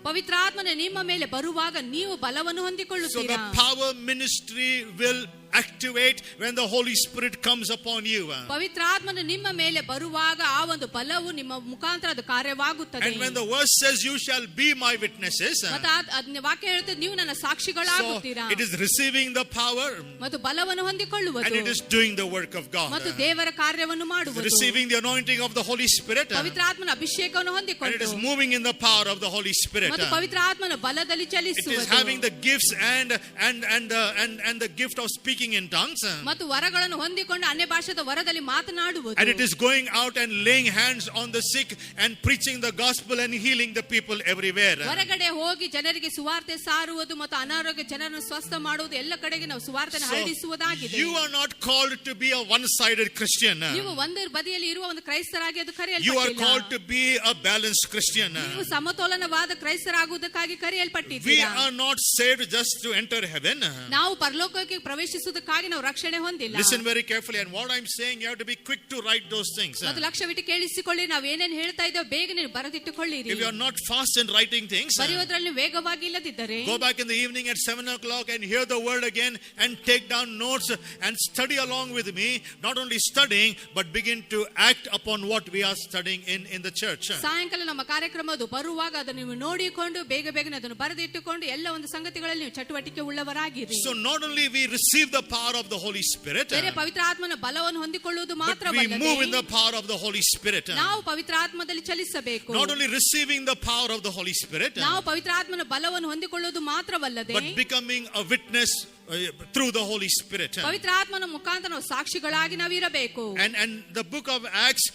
ಪವಿತ್ರಾತ್ಮನ ನಿಮ್ಮ ಮೇಲೆ ಬರುವಾಗ ನೀವು ಬಲವನ್ನು So ಹೊಂದಿಕೊಳ್ಳುತ್ತೀರಾ. the power ministry will activate when the Holy Spirit comes upon you. ಪವಿತ್ರಾತ್ಮನು ನಿಮ್ಮ ಮೇಲೆ ಬರುವಾಗ ಆ ಒಂದು ಬಲವು ನಿಮ್ಮ ಮುಖಾಂತರ ಅದು ಕಾರ್ಯವಾಗುತ್ತದೆ. And when the verse says you shall be my witnesses, ಮತ್ತು ಅದನ್ನ ವಾಕ್ಯ ಹೇಳುತ್ತದೆ ನೀವು ನನ್ನ so ಸಾಕ್ಷಿಗಳಾಗುತ್ತೀರಾ. it is receiving the power ಮತ್ತು ಬಲವನ್ನು and ಹೊಂದಿಕೊಳ್ಳುವುದು it is doing the work of God. ಮತ್ತು ದೇವರ ಕಾರ್ಯವನ್ನು ಮಾಡುವುದು. Receiving the anointing of the Holy Spirit ಪವಿತ್ರಾತ್ಮನ ಅಭಿಷೇಕವನ್ನು and it ಹೊಂದಿಕೊಂಡು is moving in the power of the Holy Spirit. ಮತ್ತು ಪವಿತ್ರಾತ್ಮನ ಬಲದಲ್ಲಿ It is ಚಲಿಸುವುದು having the gifts and the gift of speaking in tongues. ಮತ್ತು ವರಗಳನ್ನು ಹೊಂದಿಕೊಂಡು ಅನ್ಯ ಭಾಷೆದ ವರದಲ್ಲಿ ಮಾತನಾಡುವುದು. And it is going out and laying hands on the sick and preaching the gospel and healing the people everywhere. ಹೊರಗಡೆ ಹೋಗಿ ಜನರಿಗೆ ಸುವಾರ್ತೆ ಸಾರುವುದು ಮತ್ತು ಅನಾರೋಗ್ಯ ಜನರನ್ನು ಸ್ವಸ್ಥ ಮಾಡುವುದು ಎಲ್ಲ ಕಡೆಗೆ ನಾವು ಸುವಾರ್ತೆಯನ್ನು ಹರಡಿಸುವುದಾಗಿದೆ. You are not called to be a one-sided Christian. ನೀವು ಒಂದು ಬದಿಯಲ್ಲಿ ಇರುವ ಒಂದು ಕ್ರೈಸ್ತರಾಗಿ ಅದು You are ಕರೆಯಲ್ಪಟ್ಟಿಲ್ಲ. called to be a balanced Christian. ನೀವು ಸಮತೋಲನವಾದ ಕ್ರೈಸ್ತರಾಗುವುದಕ್ಕಾಗಿ We ಕರೆಯಲ್ಪಟ್ಟಿದ್ದೀರಾ. are not saved just to enter heaven. ನಾವು ಪರಲೋಕಕ್ಕೆ ಪ್ರವೇಶಿಸುವುದಕ್ಕಾಗಿ ನಾವು ರಕ್ಷಣೆ ಹೊಂದಿಲ್ಲ. Listen very carefully, and what I'm saying, you have to be quick to write those things. ಮತ್ತು ಲಕ್ಷ್ಯವಿಟ್ಟು ಕೇಳಿಸಿಕೊಳ್ಳಿ. ನಾವು ಏನೇನು ಹೇಳ್ತಾ ಇದ್ದೇವೆ ಬೇಗನೆ ಬರೆದಿಟ್ಟುಕೊಳ್ಳಿರಿ. If you are not fast in writing things, ಬರೆಯುವುದರಲ್ಲಿ ವೇಗವಾಗಿ ಇಲ್ಲದಿದ್ದರೆ go back in the evening at 7 o'clock and hear the word again and take down notes and study along with me. Not only studying, but begin to act upon what we are studying in the church. ಸಾಯಂಕಾಲ ನಮ್ಮ ಕಾರ್ಯಕ್ರಮ ಅದು ಬರುವಾಗ ಅದನ್ನು ನೀವು ನೋಡಿಕೊಂಡು ಬೇಗನೆ ಅದನ್ನು ಬರೆದಿಟ್ಟುಕೊಂಡು ಎಲ್ಲ ಒಂದು ಸಂಗತಿಗಳಲ್ಲಿ ನೀವು ಚಟುವಟಿಕೆ ಉಳ್ಳವರಾಗಿರಿ. So not only we receive the power of the Holy Spirit, ಬೇರೆ ಪವಿತ್ರ ಆತ್ಮನ ಬಲವನ್ನು ಹೊಂದಿಕೊಳ್ಳುವುದು but we ಮಾತ್ರವಲ್ಲದೆ move in the power of the Holy Spirit. ನಾವು ಪವಿತ್ರ ಆತ್ಮದಲ್ಲಿ ಚಲಿಸಬೇಕು. Not only receiving the power of the Holy Spirit, ನಾವು ಪವಿತ್ರ ಆತ್ಮನ ಬಲವನ್ನು ಹೊಂದಿಕೊಳ್ಳುವುದು ಮಾತ್ರವಲ್ಲದೆ but becoming a witness through the Holy Spirit. ಪವಿತ್ರ ಆತ್ಮನ ಮುಖಾಂತರ ನಾವು ಸಾಕ್ಷಿಗಳಾಗಿ ನಾವು ಇರಬೇಕು. And the book of Acts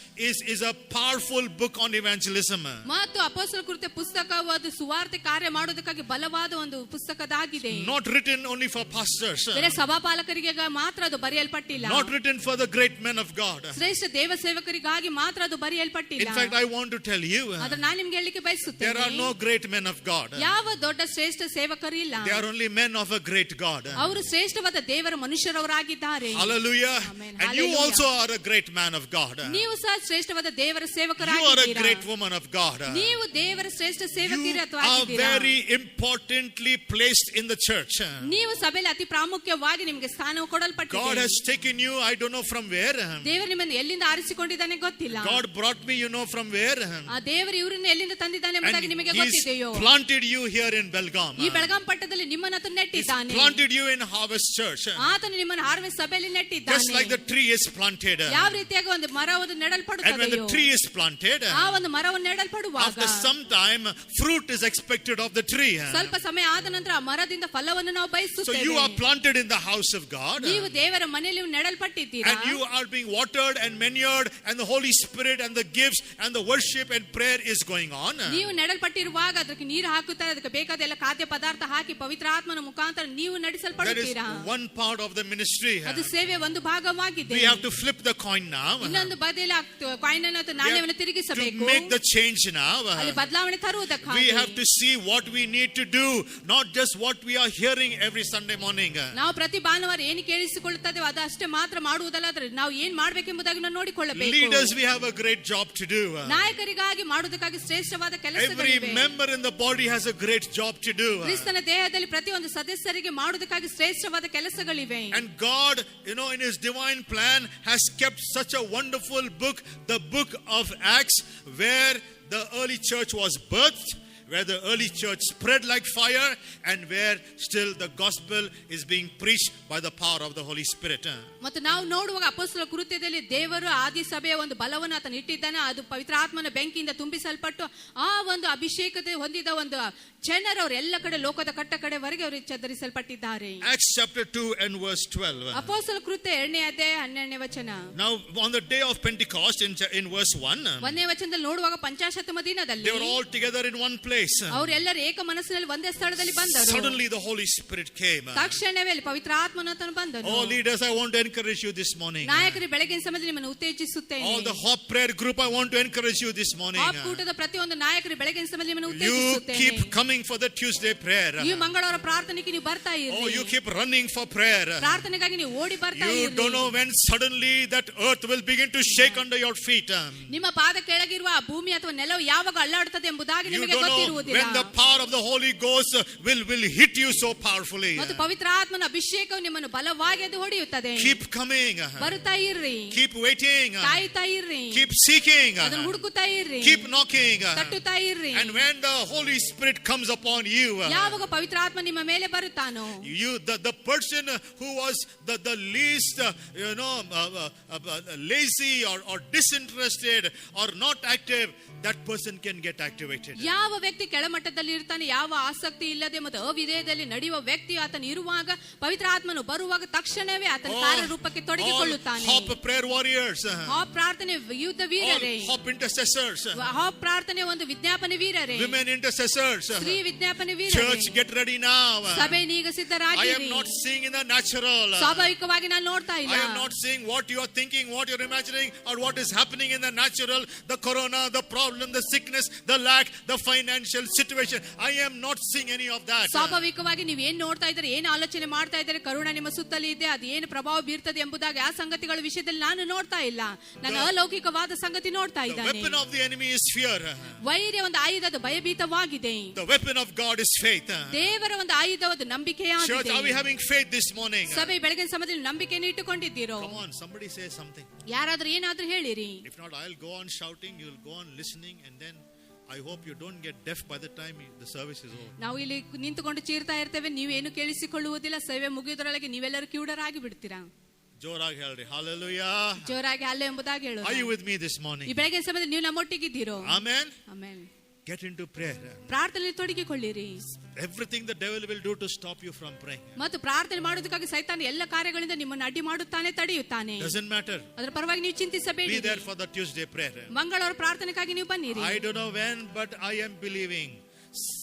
is a powerful book on evangelism. ಮತ್ತು ಅಪೊಸ್ತಲರ ಕೃತ್ಯ ಪುಸ್ತಕವು ಅದು ಸುವಾರ್ತೆ ಕಾರ್ಯ ಮಾಡೋದಕ್ಕಾಗಿ ಬಲವಾದ ಒಂದು ಪುಸ್ತಕದಾಗಿದೆ. Not written only for pastors. ಬೇರೆ ಸಭಾಪಾಲಕರಿಗೆ ಮಾತ್ರ ಅದು ಬರೆಯಲ್ಪಟ್ಟಿಲ್ಲ. Not written for the great men of God. ಶ್ರೇಷ್ಠ ದೇವ ಸೇವಕರಿಗಾಗಿ ಮಾತ್ರ ಅದು ಬರೆಯಲ್ಪಟ್ಟಿಲ್ಲ. In fact, I want to tell you, ಆದ್ರೆ ನಾನು ನಿಮ್ಗೆ ಹೇಳಲಿಕ್ಕೆ there ಬಯಸುತ್ತೇನೆ, are no great men of God. ಯಾವ ದೊಡ್ಡ ಶ್ರೇಷ್ಠ ಸೇವಕರಿಲ್ಲ. They are only men of a great God. ಅವರು ಶ್ರೇಷ್ಠವಾದ ದೇವರ ಮನುಷ್ಯರವರಾಗಿದ್ದಾರೆ. Hallelujah. Amen. And you Hallelujah. also are a great man of God. ನೀವು ಸಹ ಶ್ರೇಷ್ಠವಾದ ದೇವರ You are a ಸೇವಕರಾಗಿದ್ದೀರಾ. great woman of God. ನೀವು ದೇವರ ಶ್ರೇಷ್ಠ You ಸೇವಕರು are ಆಗಿದ್ದೀರಾ. very importantly placed in the church. ನೀವು ಸಭೆಯಲ್ಲಿ ಅತಿ ಪ್ರಾಮುಖ್ಯವಾಗಿ ನಿಮಗೆ ಸ್ಥಾನ God ಕೊಡಲ್ಪಟ್ಟಿದೆ. has taken you, I don't know from where. ದೇವರು ನಿಮ್ಮನ್ನು ಎಲ್ಲಿಂದ ಆರಿಸಿಕೊಂಡಿದ್ದಾನೆ ಗೊತ್ತಿಲ್ಲ. God brought me, you know from where. ಆ ದೇವರು ಇವರನ್ನ ಎಲ್ಲಿಂದ ತಂದಿದ್ದಾನೆ And ಎಂಬುದಾಗಿ ನಿಮಗೆ He's ಗೊತ್ತಿದೆಯೋ. planted you here in Belgaum. ಈ ಬೆಳಗಾಂ ಪಟ್ಟಣದಲ್ಲಿ ನಿಮ್ಮನ್ನು ಆತನು He's ನೆಟ್ಟಿದ್ದಾನೆ. planted you in Harvest Church. ಆತನು ನಿಮ್ಮನ್ನು ಹಾರ್ವೆಸ್ಟ್ ಸಭೆಯಲ್ಲಿ Just ನೆಟ್ಟಿದ್ದಾನೆ. like the tree is planted. ಯಾವ ರೀತಿಯಾಗಿ ಒಂದು ಮರವನ್ನು And when the ನೆಡಲ್ಪಡುತ್ತದೆಯೋ tree is planted, ಆ ಒಂದು ಮರವನ್ನು ನೆಡಲ್ಪಡುವಾಗ after some time, fruit is expected of the tree. ಸ್ವಲ್ಪ ಸಮಯ ಆದ ನಂತರ ಆ ಮರದಿಂದ ಫಲವನ್ನು ನಾವು So ಬಯಸುತ್ತೇವೆ. you are planted in the house of God. ನೀವು ದೇವರ ಮನೆಯಲ್ಲಿ ನೆಡಲ್ಪಟ್ಟಿದ್ದೀರಾ. And you are being watered and manured, and the Holy Spirit and the gifts and the worship and prayer is going on. ನೀವು ನೆಡಲ್ಪಟ್ಟಿರುವಾಗ ಅದಕ್ಕೆ ನೀರು ಹಾಕುತ್ತಾರೆ, ಅದಕ್ಕೆ ಬೇಕಾದ ಎಲ್ಲ ಖಾದ್ಯ ಪದಾರ್ಥ ಹಾಕಿ ಪವಿತ್ರ ಆತ್ಮನ ಮುಖಾಂತರ ನೀವು That is ನಡೆಸಲ್ಪಡುತ್ತೀರಾ. one part of the ministry. ಅದು ಸೇವೆ ಒಂದು ಭಾಗವಾಗಿದೆ. We have to flip the coin now. ಇನ್ನೊಂದು ಬದಿಯಲ್ಲಿ ಕಾಯಿನ್ ಅನ್ನು ಅಥವಾ ನಾಣ್ಯವನ್ನು To ತಿರುಗಿಸಬೇಕು. make the change now. ಅಲ್ಲಿ ಬದಲಾವಣೆ We ತರುವುದಕ್ಕಾಗಿ have to see what we need to do, not just what we are hearing every Sunday morning. ನಾವು ಪ್ರತಿ ಭಾನುವಾರ ಪ್ರಧಾನವಾದ ಏನು ಕೇಳಿಸಿಕೊಳ್ಳುತ್ತದೆ ಅದು ಅಷ್ಟೇ ಮಾತ್ರ ಮಾಡುವುದಲ್ಲ, ಆದರೆ ನಾವು ಏನ್ ಮಾಡ್ಬೇಕೆಂಬುದಾಗಿ ನಾವು ನೋಡಿಕೊಳ್ಳಬೇಕು. Leaders, we have a great job to do. ನಾಯಕರಿಗಾಗಿ ಮಾಡುವುದಕ್ಕಾಗಿ ಶ್ರೇಷ್ಠವಾದ Every ಕೆಲಸಗಳಿವೆ. member in the body has a great job to do. ಕ್ರಿಸ್ತನ ದೇಹದಲ್ಲಿ ಪ್ರತಿಯೊಂದು ಸದಸ್ಯರಿಗೆ ಮಾಡುವುದಕ್ಕಾಗಿ ಶ್ರೇಷ್ಠವಾದ ಕೆಲಸಗಳಿವೆ. And God, in His divine plan, has kept such a wonderful book, the book of Acts, where the early church was birthed, where the early church spread like fire, and where still the gospel is being preached by the power of the Holy Spirit. ಮತ್ತು ನಾವು ನೋಡುವಾಗ ಅಪೊಸ್ತಲರ ಕೃತ್ಯದಲ್ಲಿ ದೇವರು ಆದಿ ಸಭೆಯ ಒಂದು ಬಲವನ್ನು ಆತನು ಇಟ್ಟಿದ್ದಾನೆ. ಅದು ಪವಿತ್ರ ಆತ್ಮನ ಬೆಂಕಿಯಿಂದ ತುಂಬಿಸಲ್ಪಟ್ಟು ಆ ಒಂದು ಅಭಿಷೇಕತೆ ಹೊಂದಿದ ಒಂದು ಜನರು ಅವರು ಎಲ್ಲ ಕಡೆ ಲೋಕದ ಕಟ್ಟ ಕಡೆವರೆಗೆ ಅವರು ಚದರಿಸಲ್ಪಟ್ಟಿದ್ದಾರೆ. Acts chapter 2 and verse 12. ಅಪೊಸ್ತಲರ ಕೃತ್ಯ 2ನೇ ಅಧ್ಯಾಯ 12ನೇ ವಚನ. Now on the day of Pentecost, in verse 1, 1ನೇ ವಚನದಲ್ಲಿ ನೋಡುವಾಗ ಪಂಚಾಶತ್ತಮ ದಿನದಲ್ಲಿ they were all together in one place. ಅವರೆಲ್ಲರೂ ಏಕ ಮನಸ್ಸಿನಲ್ಲಿ ಒಂದೇ ಸ್ಥಳದಲ್ಲಿ ಬಂದರು. Suddenly the Holy Spirit came. ತಕ್ಷಣವೇ ಪವಿತ್ರ ಆತ್ಮನು ಬಂದನು. Oh leaders, I want to encourage you this morning. ನಾಯಕರು ಬೆಳಗಿನ ಸಮಯದಲ್ಲಿ ನಿಮ್ಮನ್ನು ಉತ್ತೇಜಿಸುತ್ತೇನೆ. All the Hope prayer group, I want to encourage you this morning. ಆ ಕೂಟದ ಪ್ರತಿಯೊಂದು ನಾಯಕರು ಬೆಳಗಿನ ಸಮಯದಲ್ಲಿ ನಿಮ್ಮನ್ನು You ಉತ್ತೇಜಿಸುತ್ತೇನೆ. keep coming for the Tuesday prayer. ನೀವು ಮಂಗಳವಾರ ಪ್ರಾರ್ಥನೆಗೆ ನೀವು ಬರ್ತಾ ಇರಿ. Oh, you keep running for prayer. ಪ್ರಾರ್ಥನೆಗಾಗಿ ನೀವು ಓಡಿ ಬರ್ತಾ You ಇರಿ. don't know when suddenly that earth will begin to shake under your feet. ನಿಮ್ಮ ಪಾದ ಕೆಳಗಿರುವ ಆ ಭೂಮಿ ಅಥವಾ ನೆಲವು ಯಾವಾಗ ಅಲ್ಲಾಡುತ್ತದೆ ಎಂಬುದಾಗಿ You ನಿಮಗೆ don't know ಗೊತ್ತಿರುವುದಿಲ್ಲ. when the power of the Holy Ghost will hit you so powerfully. ಮತ್ತು ಪವಿತ್ರ ಆತ್ಮನ ಅಭಿಷೇಕವು ನಿಮ್ಮನ್ನು ಬಲವಾಗಿ ಅದು ಹೊಡೆಯುತ್ತದೆ. Keep coming. ಬರುತ್ತಾ ಇರ್ರಿ. Keep waiting. ಕಾಯ್ತಾ ಇರ್ರಿ. Keep seeking. ಅದನ್ನು ಹುಡುಕುತ್ತಾ ಇರ್ರಿ. Keep knocking. ತಟ್ಟುತ್ತಾ ಇರ್ರಿ. And when the Holy Spirit comes upon you, ಯಾವಾಗ ಪವಿತ್ರ ಆತ್ಮ ನಿಮ್ಮ ಮೇಲೆ ಬರುತ್ತಾನೋ, the person who was the least lazy or disinterested or not active, that person can get activated. ಯಾವ ವ್ಯಕ್ತಿ ಕೆಳಮಟ್ಟದಲ್ಲಿ ಇರ್ತಾನೆ, ಯಾವ ಆಸಕ್ತಿ ಇಲ್ಲದೆ ಮತ್ತು ಅವಿಧೇಯದಲ್ಲಿ ನಡೆಯುವ ವ್ಯಕ್ತಿ ಆತನ ಇರುವಾಗ ಪವಿತ್ರ ಆತ್ಮನು ಬರುವಾಗ ತಕ್ಷಣವೇ ಆತನ ಕಾರ್ಯರೂಪಕ್ಕೆ ತೊಡಗಿಕೊಳ್ಳುತ್ತಾನೆ. Hope prayer warriors, ಹಾಪ್ ಪ್ರಾರ್ಥನೆ ಯುದ್ಧ ವೀರರೇ, Hope intercessors, ಹಾಪ್ ಪ್ರಾರ್ಥನೆ ಒಂದು ವಿಜ್ಞಾಪನೆ ವೀರರೇ, women intercessors, ಸ್ತ್ರೀ ವಿಜ್ಞಾಪನೆ ವೀರರೇ. church get ready now. ಸಭೆ ಈಗ I ಸಿದ್ಧರಾಗಿರಿ. am not seeing in the natural. ಸ್ವಾಭಾವಿಕವಾಗಿ ನಾನು ನೋಡ್ತಾ ಇಲ್ಲ. I am not seeing what you are thinking, what you are imagining, or what is happening in the natural, the corona, the problem, the sickness, the lack, the financial situation. I am not seeing any of that. ಸ್ವಾಭಾವಿಕವಾಗಿ ನೀವು ಏನ್ ನೋಡ್ತಾ ಇದ್ದಾರೆ, ಏನ್ ಆಲೋಚನೆ ಮಾಡ್ತಾ ಇದ್ದಾರೆ, ಕರುಣ ನಿಮ್ಮ ಸುತ್ತಲೇ ಇದೆ, ಅದು ಏನು ಪ್ರಭಾವ ಬೀರ್ತದೆ ಎಂಬುದಾಗಿ ಆ ಸಂಗತಿಗಳ ವಿಷಯದಲ್ಲಿ ನಾನು ನೋಡ್ತಾ ಇಲ್ಲ. ನಾನು ಅಲೌಕಿಕವಾದ ಸಂಗತಿ ನೋಡ್ತಾ The ಇದ್ದೇನೆ. weapon of the enemy is fear. ವೈರ್ಯ ಒಂದು ಆಯುಧದ ಭಯಭೀತವಾಗಿದೆ. The weapon of God is faith. ದೇವರ ಒಂದು ಆಯುಧ ಒಂದು Church, ನಂಬಿಕೆಯಾಗಿದೆ. are we having faith this morning? ಸಭೆ ಬೆಳಗಿನ ಸಮಯದಲ್ಲಿ ನಂಬಿಕೆಯನ್ನು ಇಟ್ಟುಕೊಂಡಿದ್ದೀರೋ? Come on, somebody say something. ಯಾರಾದ್ರೂ ಏನಾದ್ರೂ ಹೇಳಿರಿ. If not, I'll go on shouting, you'll go on listening, and then I hope you don't get deaf by the time the service is over. ನಾವು ಇಲ್ಲಿ ನಿಂತುಕೊಂಡು ಚೀರ್ತಾ ಇರ್ತೇವೆ, ನೀವೇನು ಕೇಳಿಸಿಕೊಳ್ಳುವುದಿಲ್ಲ. ಸೇವೆ ಮುಗಿಯುವುದರೊಳಗೆ ನೀವೆಲ್ಲರೂ ಕಿವುಡರಾಗಿ ಬಿಡ್ತೀರಾ. ಜೋರಾಗಿ ಹೇಳ್ರಿ hallelujah. ಜೋರಾಗಿ ಅಲ್ಲ ಎಂಬುದಾಗಿ ಹೇಳು. Are you with me this morning? ಈ ಬೆಳಗಿನ ಸಮಯದಲ್ಲಿ ನೀವು ನಮ್ಮೊಟ್ಟಿಗಿದ್ದೀರೋ? Amen. Amen. Get into prayer. ಪ್ರಾರ್ಥನೆಯಲ್ಲಿ ತೊಡಗಿಕೊಳ್ಳಿರಿ. Everything the devil will do to stop you from praying. ಮತ್ತು ಪ್ರಾರ್ಥನೆ ಮಾಡುವುದಕ್ಕಾಗಿ ಸೈತಾನ ಎಲ್ಲ ಕಾರ್ಯಗಳಿಂದ ನಿಮ್ಮನ್ನು ಅಡ್ಡಿ ಮಾಡುತ್ತಾನೆ, ತಡೆಯುತ್ತಾನೆ. Doesn't matter. ಅದರ ಪರವಾಗಿ ನೀವು ಚಿಂತಿಸಬೇಡಿ. Be there for the Tuesday prayer. ಮಂಗಳವಾರ ಪ್ರಾರ್ಥನೆಗಾಗಿ ನೀವು ಬನ್ನಿರಿ. I don't know when, but I am believing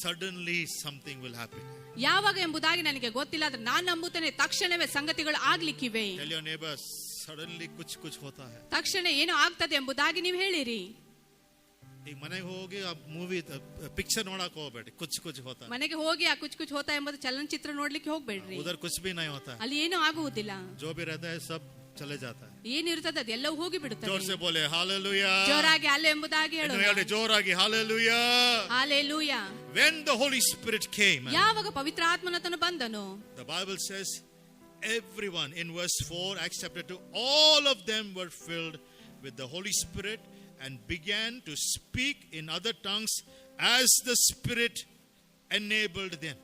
suddenly something will happen. ಯಾವಾಗ ಎಂಬುದಾಗಿ ನನಗೆ ಗೊತ್ತಿಲ್ಲ, ಆದ್ರೆ ನಾನು ನಂಬುತ್ತೇನೆ ತಕ್ಷಣವೇ ಸಂಗತಿಗಳು ಆಗ್ಲಿಕ್ಕಿವೆ. Tell your neighbor, suddenly kuch hota hai. ತಕ್ಷಣ ಏನು ಆಗ್ತದೆ ಎಂಬುದಾಗಿ ನೀವು ಹೇಳಿರಿ. ಈಗ ಮನೆಗೆ ಹೋಗಿ ಆ ಮೂವಿ ಪಿಕ್ಚರ್ ನೋಡಕ್ ಹೋಗ್ಬೇಡಿ, ಕುಚ್ ಹೋತಾ. ಮನೆಗೆ ಹೋಗಿ ಆ ಕುಚ್ ಹೋತಾ ಎಂಬುದು ಚಲನಚಿತ್ರ ನೋಡ್ಲಿಕ್ಕೆ ಹೋಗ್ಬೇಡ್ರಿ. ಉದರ್ ಕುಚ್ ಭಿ ನಹೀ ಹೋತಾ. ಅಲ್ಲಿ ಏನು ಆಗುವುದಿಲ್ಲ. ಜೋ ಭಿ रहता है सब चले जाता है. ಏನಿರ್ತದೆ ಅದೆಲ್ಲವೂ ಹೋಗಿ ಬಿಡುತ್ತದೆ. जोर से बोले हालेलुया. ಜೋರಾಗಿ ಅಲ್ಲ ಎಂಬುದಾಗಿ ಹೇಳೋಣ. ಹೇಳಿ ಜೋರಾಗಿ hallelujah. Hallelujah. When the Holy Spirit came, ಯಾವಾಗ ಪವಿತ್ರ ಆತ್ಮನತನು ಬಂದನು, the Bible says everyone, in verse 4 Acts chapter 2, all of them were filled with the Holy Spirit and began to speak in other tongues as the Spirit enabled them.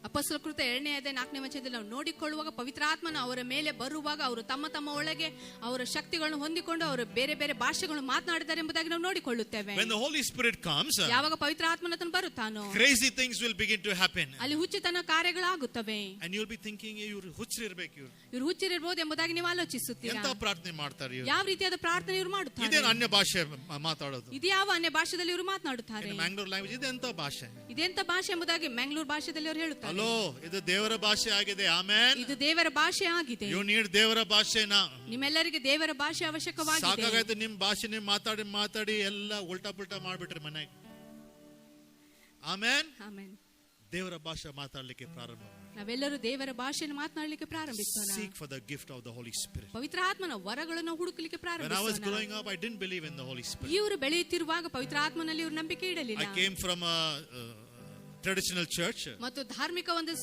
ಅಪೊಸ್ತಲರ ಕೃತ್ಯ 2ನೇ ಅಧ್ಯಾಯ 4ನೇ ವಚನದಲ್ಲಿ ನಾವು ನೋಡಿಕೊಳ್ಳುವಾಗ ಪವಿತ್ರ ಆತ್ಮನ ಅವರ ಮೇಲೆ ಬರುವಾಗ ಅವರು ತಮ್ಮ ಒಳಗೆ ಅವರ ಶಕ್ತಿಗಳನ್ನು ಹೊಂದಿಕೊಂಡು ಅವರು ಬೇರೆ ಬೇರೆ ಭಾಷೆಗಳನ್ನು ಮಾತನಾಡಿದ್ದಾರೆ ಎಂಬುದಾಗಿ ನಾವು ನೋಡಿಕೊಳ್ಳುತ್ತೇವೆ. When the Holy Spirit comes, ಯಾವಾಗ ಪವಿತ್ರ ಆತ್ಮನತನು ಬರುತ್ತಾನೋ, crazy things will begin to happen. ಅಲ್ಲಿ ಹುಚ್ಚುತನ ಕಾರ್ಯಗಳಾಗುತ್ತವೆ. And you'll be thinking, ಇವರು ಹುಚ್ಚರಿರಬೇಕು, ಇವರು ಹುಚ್ಚರಿರಬಹುದು ಎಂಬುದಾಗಿ ನೀವು ಆಲೋಚಿಸುತ್ತೀರಾ. ಎಂತ ಪ್ರಾರ್ಥನೆ ಮಾಡ್ತಾರೆ ಇವರು, ಯಾವ ರೀತಿಯಾದ ಪ್ರಾರ್ಥನೆ ಇವರು ಮಾಡುತ್ತಾರೆ, ಇದೇನು ಅನ್ಯ ಭಾಷೆ ಮಾತಾಡೋದು, ಇದು ಯಾವ ಅನ್ಯ ಭಾಷೆದಲ್ಲಿ ಇವರು ಮಾತನಾಡುತ್ತಾರೆ, ಮ್ಯಾಂಗ್ಳೂರ್ ಲ್ಯಾಂಗ್ವೇಜ್ ಇದೆಂತ ಭಾಷೆ, ಇದೆಂತ ಭಾಷೆ ಎಂಬುದಾಗಿ ಮ್ಯಾಂಗ್ಳೂರ್ ಭಾಷೆಯಲ್ಲಿ ಅವರು ಹೇಳುತ್ತಾರೆ. ಹಲೋ, ಇದು ದೇವರ ಭಾಷೆ ಆಗಿದೆ. ಆಮೆನ್. ಇದು ದೇವರ ಭಾಷೆ ಆಗಿದೆ. ಯು ನೀಡ್ ದೇವರ ಭಾಷೆನಾ. ನಿಮ್ಮೆಲ್ಲರಿಗೆ ದೇವರ ಭಾಷೆ ಅವಶ್ಯಕವಾಗಿದೆ. ಸಾಕಾಗೈತೆ ನಿಮ್ ಭಾಷೆ ನೀವು ಮಾತಾಡಿ ಎಲ್ಲ ಉಲ್ಟಾ ಪುಲ್ಟಾ ಮಾಡ್ಬಿಟ್ರಿ ಮನೆಗೆ. ಆಮೆನ್. ಆಮೆನ್. ದೇವರ ಭಾಷೆ ಮಾತಾಡಲಿಕ್ಕೆ ಪ್ರಾರಂಭ ಮಾಡಿ. ನಾವೆಲ್ಲರೂ ದೇವರ ಭಾಷೆಯನ್ನು ಮಾತನಾಡಲಿಕ್ಕೆ ಪ್ರಾರಂಭಿಸೋಣ. Seek for the gift of the Holy Spirit. ಪವಿತ್ರ ಆತ್ಮನ ವರಗಳನ್ನು ಹುಡುಕಲಿಕ್ಕೆ When I was ಪ್ರಾರಂಭಿಸೋಣ. growing up, I didn't believe in the Holy Spirit. ಇವರು ಬೆಳೆಯುತ್ತಿರುವಾಗ ಪವಿತ್ರ ಆತ್ಮನಲ್ಲಿ ಇವರು ನಂಬಿಕೆ ಇಡಲಿಲ್ಲ. I came from a traditional church. ಮತ್ತು ಧಾರ್ಮಿಕ ಒಂದು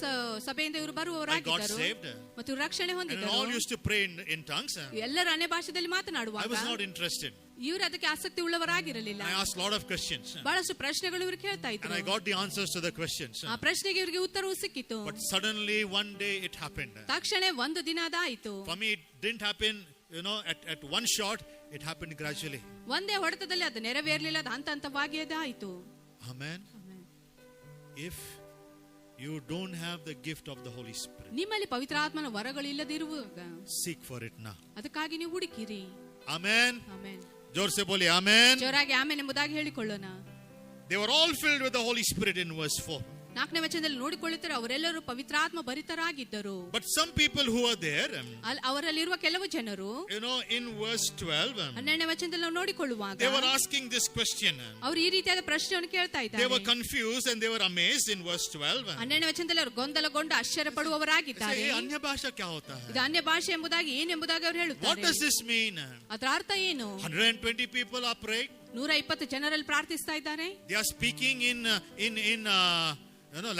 ಸಭೆಯಿಂದ ಇವರು I got ಬರುವವರಾಗಿದ್ದರು saved. ಮತ್ತು ರಕ್ಷಣೆ And ಹೊಂದಿದ್ದರು. all used to pray in tongues. ಎಲ್ಲರೂ ಅನ್ಯ ಭಾಷೆಯಲ್ಲಿ I ಮಾತನಾಡುವಾಗ was not interested. ಇವರು ಅದಕ್ಕೆ ಆಸಕ್ತಿ ಉಳ್ಳವರಾಗಿರಲಿಲ್ಲ. I asked a lot of questions. ಬಹಳಷ್ಟು ಪ್ರಶ್ನೆಗಳು ಇವರು ಕೇಳ್ತಾ And I ಇದ್ರು. got the answers to the questions. ಆ ಪ್ರಶ್ನೆಗೆ ಇವರಿಗೆ ಉತ್ತರವೂ ಸಿಕ್ಕಿತು. But suddenly one day it happened. ತಕ್ಷಣ ಒಂದು ದಿನ ಅದಾಯಿತು. For me, it didn't happen, at one shot. It happened gradually. ಒಂದೇ ಹೊಡೆತದಲ್ಲಿ ಅದು ನೆರವೇರಲಿಲ್ಲ, ಅದು ಹಂತ ಹಂತವಾಗಿ ಅದಾಯಿತು. Amen. If you don't have the gift of the Holy Spirit, ನಿಮ್ಮಲ್ಲಿ ಪವಿತ್ರ ಆತ್ಮನ ವರಗಳಿಲ್ಲದಿರುವಾಗ seek for it now. ಅದಕ್ಕಾಗಿ ನೀವು ಹುಡುಕಿರಿ. Amen. ಆಮೆನ್. जोर से बोलिए amen. ಜೋರಾಗಿ ಆಮೆನ್ ಎಂಬುದಾಗಿ ಹೇಳಿಕೊಳ್ಳೋಣ. They were all filled with the Holy Spirit in verse 4. 4ನೇ ವಚನದಲ್ಲಿ ನೋಡಿಕೊಳ್ಳುತ್ತಾರೆ, ಅವರೆಲ್ಲರೂ ಪವಿತ್ರಾತ್ಮ ಭರಿತರಾಗಿದ್ದರು. But some people who are there, ಅವರಲ್ಲಿರುವ ಕೆಲವು ಜನರು in verse 12, 12ನೇ ವಚನದಲ್ಲಿ ನಾವು ನೋಡಿಕೊಳ್ಳುವಾಗ they were asking this question. ಅವರು ಈ ರೀತಿಯಾದ ಪ್ರಶ್ನೆಯನ್ನು ಕೇಳ್ತಾ They ಇದ್ದಾರೆ. were confused and they were amazed in verse 12. 12ನೇ ವಚನದಲ್ಲಿ ಅವರು ಗೊಂದಲಗೊಂಡು ಆಶ್ಚರ್ಯ ಪಡುವವರಾಗಿದ್ದಾರೆ. ये अन्य भाषा क्या होता है? ಇದು ಅನ್ಯ ಭಾಷೆ ಎಂಬುದಾಗಿ ಏನೆಂಬುದಾಗಿ ಅವರು What ಹೇಳುತ್ತಾರೆ. does this mean? ಅದರ ಅರ್ಥ ಏನು? 120 people are praying. 120 ಜನರಲ್ಲಿ ಪ್ರಾರ್ಥಿಸ್ತಾ ಇದ್ದಾರೆ. They are speaking in